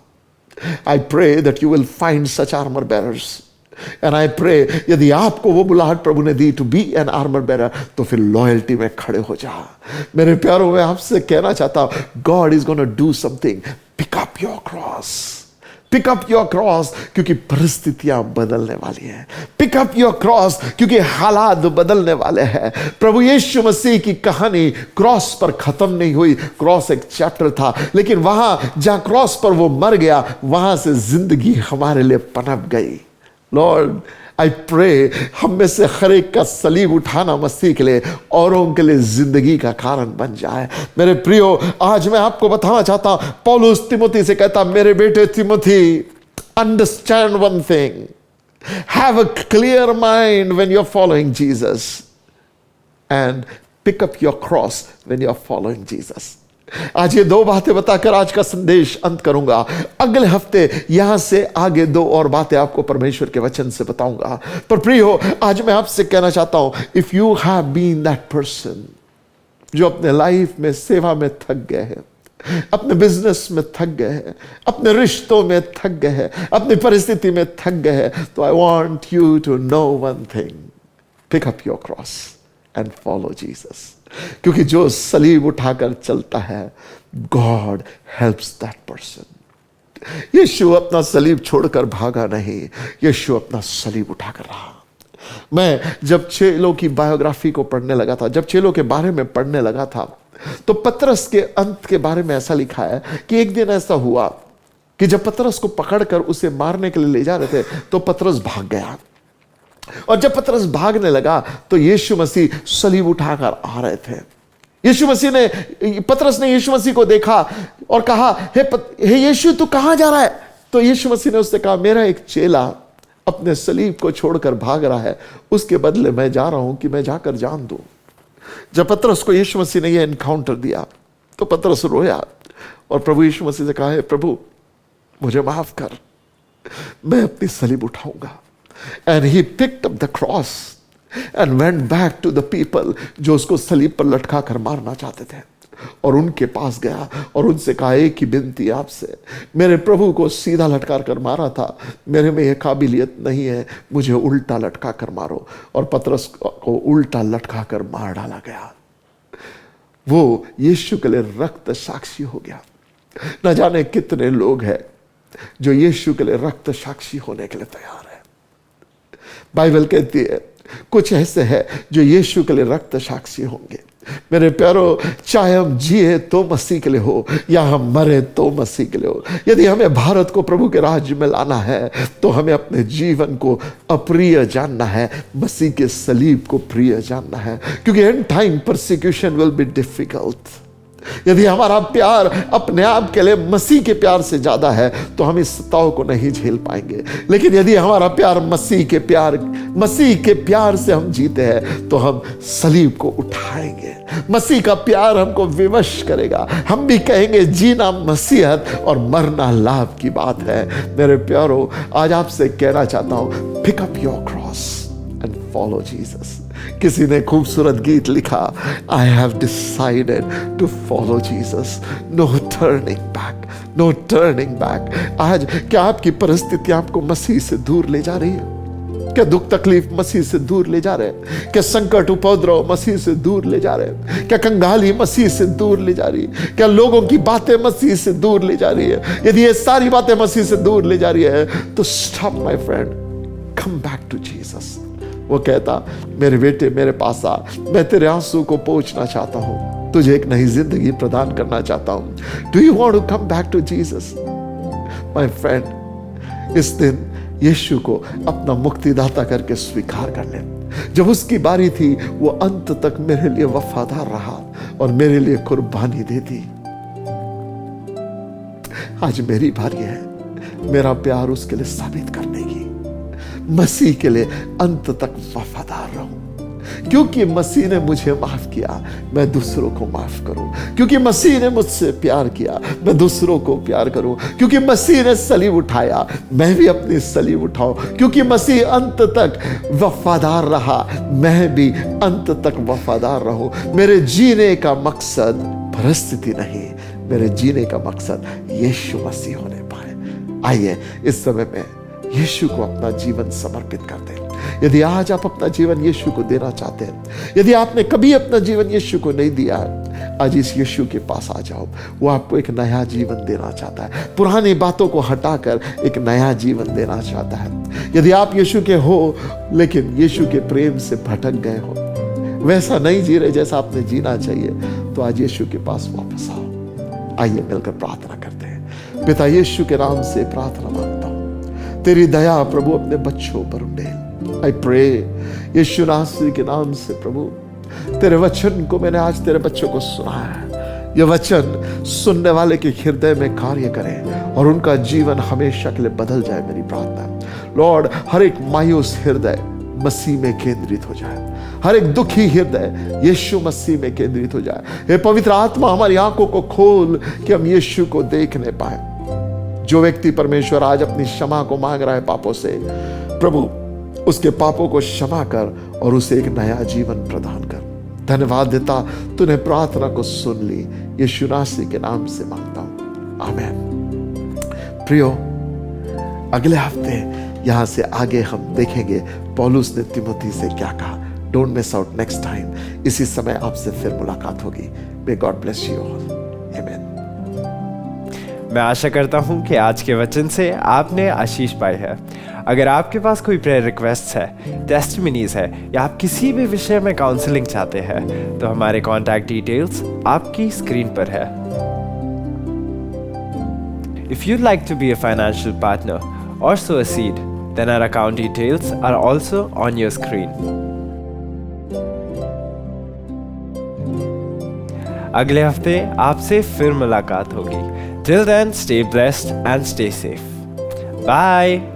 I pray that you will find such armour bearers, and I pray यदि आपको वो बुलाहट प्रभु ने दी to be an armour bearer, तो फिर लॉयल्टी में खड़े हो जा। मेरे प्यारों, मैं आपसे कहना चाहता हूं, God is gonna do something. Pick up your cross, pick up your cross, क्योंकि परिस्थितियां बदलने वाली हैं। पिक अप योर क्रॉस, क्योंकि हालात बदलने वाले हैं। प्रभु यीशु मसीह की कहानी क्रॉस पर खत्म नहीं हुई। क्रॉस एक चैप्टर था, लेकिन वहां जहां क्रॉस पर वो मर गया, वहां से जिंदगी हमारे लिए पनप गई। लॉर्ड, आई प्रे हम में से हर एक का सलीब उठाना मसीह के लिए, औरों के लिए जिंदगी का कारण बन जाए। मेरे प्रियो, आज मैं आपको बताना चाहता हूं, पौलुस तिमोथी से कहता, मेरे बेटे Timothy, understand one thing, have a clear mind when you are following Jesus, and pick up your cross when you are following Jesus. आज ये दो बातें बताकर आज का संदेश अंत करूंगा। अगले हफ्ते यहां से आगे दो और बातें आपको परमेश्वर के वचन से बताऊंगा। पर प्रियो, आज मैं आपसे कहना चाहता हूं, if you have been that person जो अपने लाइफ में सेवा में थक गए हैं, अपने बिजनेस में थक गए हैं, अपने रिश्तों में थक गए हैं, अपनी परिस्थिति में थक गए हैं, तो I want you to know one thing, pick up your cross and follow Jesus. क्योंकि जो सलीब उठाकर चलता है, गॉड हेल्प्स दैट पर्सन। यीशु अपना सलीब छोड़कर भागा नहीं, यीशु अपना सलीब उठाकर रहा। मैं जब चेलों की बायोग्राफी को पढ़ने लगा था, जब चेलों के बारे में पढ़ने लगा था, तो पतरस के अंत के बारे में ऐसा लिखा है कि एक दिन ऐसा हुआ कि जब पतरस को पकड़कर उसे मारने के लिए ले जा रहे थे तो पतरस भाग गया। और जब पतरस भागने लगा तो यीशु मसीह सलीब उठाकर आ रहे थे। पतरस ने यीशु मसीह को देखा और कहा, हे यीशु, तू कहां जा रहा है? तो यीशु मसीह ने उससे कहा, मेरा एक चेला अपने सलीब को छोड़कर भाग रहा है, उसके बदले मैं जा रहा हूं कि मैं जाकर जान दूं। जब पतरस को यीशु मसीह ने यह एनकाउंटर दिया तो पतरस रोया और प्रभु यीशु मसीह से कहा, हे प्रभु, मुझे माफ कर, मैं अपनी सलीब उठाऊंगा। And he picked up the cross and went back to the people जो उसको सलीब पर लटका कर मारना चाहते थे, और उनके पास गया और उनसे कहा, एक ही विनती आपसे, मेरे प्रभु को सीधा लटका कर मारा था, मेरे में यह काबिलियत नहीं है, मुझे उल्टा लटका कर मारो। और पतरस को उल्टा लटका कर मार डाला गया। वो यीशु के लिए रक्त साक्षी हो गया। न जाने कितने लोग हैं जो यीशु के लिए रक्त साक्षी होने के लिए तैयार है। बाइबल कहती है कुछ ऐसे हैं जो यीशु के लिए रक्त साक्षी होंगे। मेरे प्यारो, चाहे हम जिए तो मसीह के लिए हो या हम मरे तो मसीह के लिए हो। यदि हमें भारत को प्रभु के राज्य में लाना है तो हमें अपने जीवन को अप्रिय जानना है, मसीह के सलीब को प्रिय जानना है, क्योंकि and time persecution will be difficult. यदि हमारा प्यार अपने आप के लिए मसीह के प्यार से ज्यादा है तो हम इस सताव को नहीं झेल पाएंगे। लेकिन यदि हमारा प्यार मसीह के प्यार से हम जीते हैं तो हम सलीब को उठाएंगे। मसीह का प्यार हमको विवश करेगा। हम भी कहेंगे जीना मसीहत और मरना लाभ की बात है। मेरे प्यारो, आज आपसे कहना चाहता हूं, pick up your cross and follow Jesus. किसी ने खूबसूरत गीत लिखा, I have decided to follow Jesus, no turning back, no turning back. आज क्या आपकी परिस्थिति आपको मसीह से दूर ले जा रही है? क्या दुख तकलीफ मसीह से दूर ले जा रहे हैं? क्या संकट उपद्रव मसीह से दूर ले जा रहे हैं? क्या कंगाली मसीह से दूर ले जा रही है? क्या लोगों की बातें मसीह से दूर ले जा रही है? यदि ये सारी बातें मसीह से दूर ले जा रही है तो stop my friend, come back to Jesus. वो कहता, मेरे बेटे मेरे पास आ, मैं तेरे आंसू को पोंछना चाहता हूं, तुझे एक नई जिंदगी प्रदान करना चाहता हूं। Do you want to come back to Jesus? My friend, इस दिन यीशु को अपना मुक्तिदाता करके स्वीकार कर ले। जब उसकी बारी थी वो अंत तक मेरे लिए वफादार रहा और मेरे लिए कुर्बानी दे दी। आज मेरी बारी है मेरा प्यार उसके लिए साबित करने की। मसीह के लिए अंत तक वफादार रहूं, क्योंकि मसीह ने मुझे माफ किया, मैं दूसरों को माफ करूं। क्योंकि मसीह ने मुझसे प्यार किया, मैं दूसरों को प्यार करूं। क्योंकि मसीह ने सलीब उठाया, मैं भी अपनी सलीब उठाऊं। क्योंकि मसीह अंत तक वफादार रहा, मैं भी अंत तक वफादार रहूं। मेरे जीने का मकसद परिस्थिति नहीं, मेरे जीने का मकसद यीशु मसीह होने पाए। आइए इस समय में यीशु को अपना जीवन समर्पित करते हैं। यदि आज आप अपना जीवन यीशु को देना चाहते हैं, यदि आपने कभी अपना जीवन यीशु को नहीं दिया है, आज इस यीशु के पास आ जाओ। वो आपको एक नया जीवन देना चाहता है, पुरानी बातों को हटाकर एक नया जीवन देना चाहता है। यदि आप यीशु के हो लेकिन यीशु के प्रेम से भटक गए हो, वैसा नहीं जी रहे जैसा आपने जीना चाहिए, तो आज यीशु के पास वापस आओ। आइए मिलकर प्रार्थना करते हैं। पिता, यीशु के नाम से प्रार्थना मांगता हूं, तेरी दया प्रभु अपने बच्चों पर उंडेल। आई प्रे यीशु नासरी के नाम से प्रभु, तेरे वचन को मैंने आज तेरे बच्चों को सुनाया है। यह वचन सुनने वाले के हृदय में कार्य करे और उनका जीवन हमेशा के लिए बदल जाए। मेरी प्रार्थना लॉर्ड, हर एक मायूस हृदय मसीह में केंद्रित हो जाए, हर एक दुखी हृदय यीशु मसीह में केंद्रित हो जाए। हे पवित्र आत्मा, हमारी आंखों को खोल कि हम यीशु को देखने पाए। जो व्यक्ति परमेश्वर आज अपनी क्षमा को मांग रहा है पापों से, प्रभु उसके पापों को क्षमा कर और उसे एक नया जीवन प्रदान कर। धन्यवाद देता, तूने प्रार्थना को सुन ली। यीशु नासरी के नाम से मांगता हूं, आमीन। प्रियो, अगले हफ्ते यहां से आगे हम देखेंगे पौलुस ने तिमोथी से क्या कहा। Don't miss out next time. इसी समय आपसे फिर मुलाकात होगी। May God bless you all, आमीन। मैं आशा करता हूं कि आज के वचन से आपने आशीष पाई है। अगर आपके पास कोई प्रेयर रिक्वेस्ट है, टेस्टिमनीज है या आप किसी भी विषय में काउंसलिंग चाहते हैं तो हमारे कॉन्टैक्ट डिटेल्स आपकी स्क्रीन पर है। If you'd like to be a financial partner or sow a seed, then our account details are also on your screen. अगले हफ्ते आपसे फिर मुलाकात होगी. Till then, stay blessed and stay safe. Bye.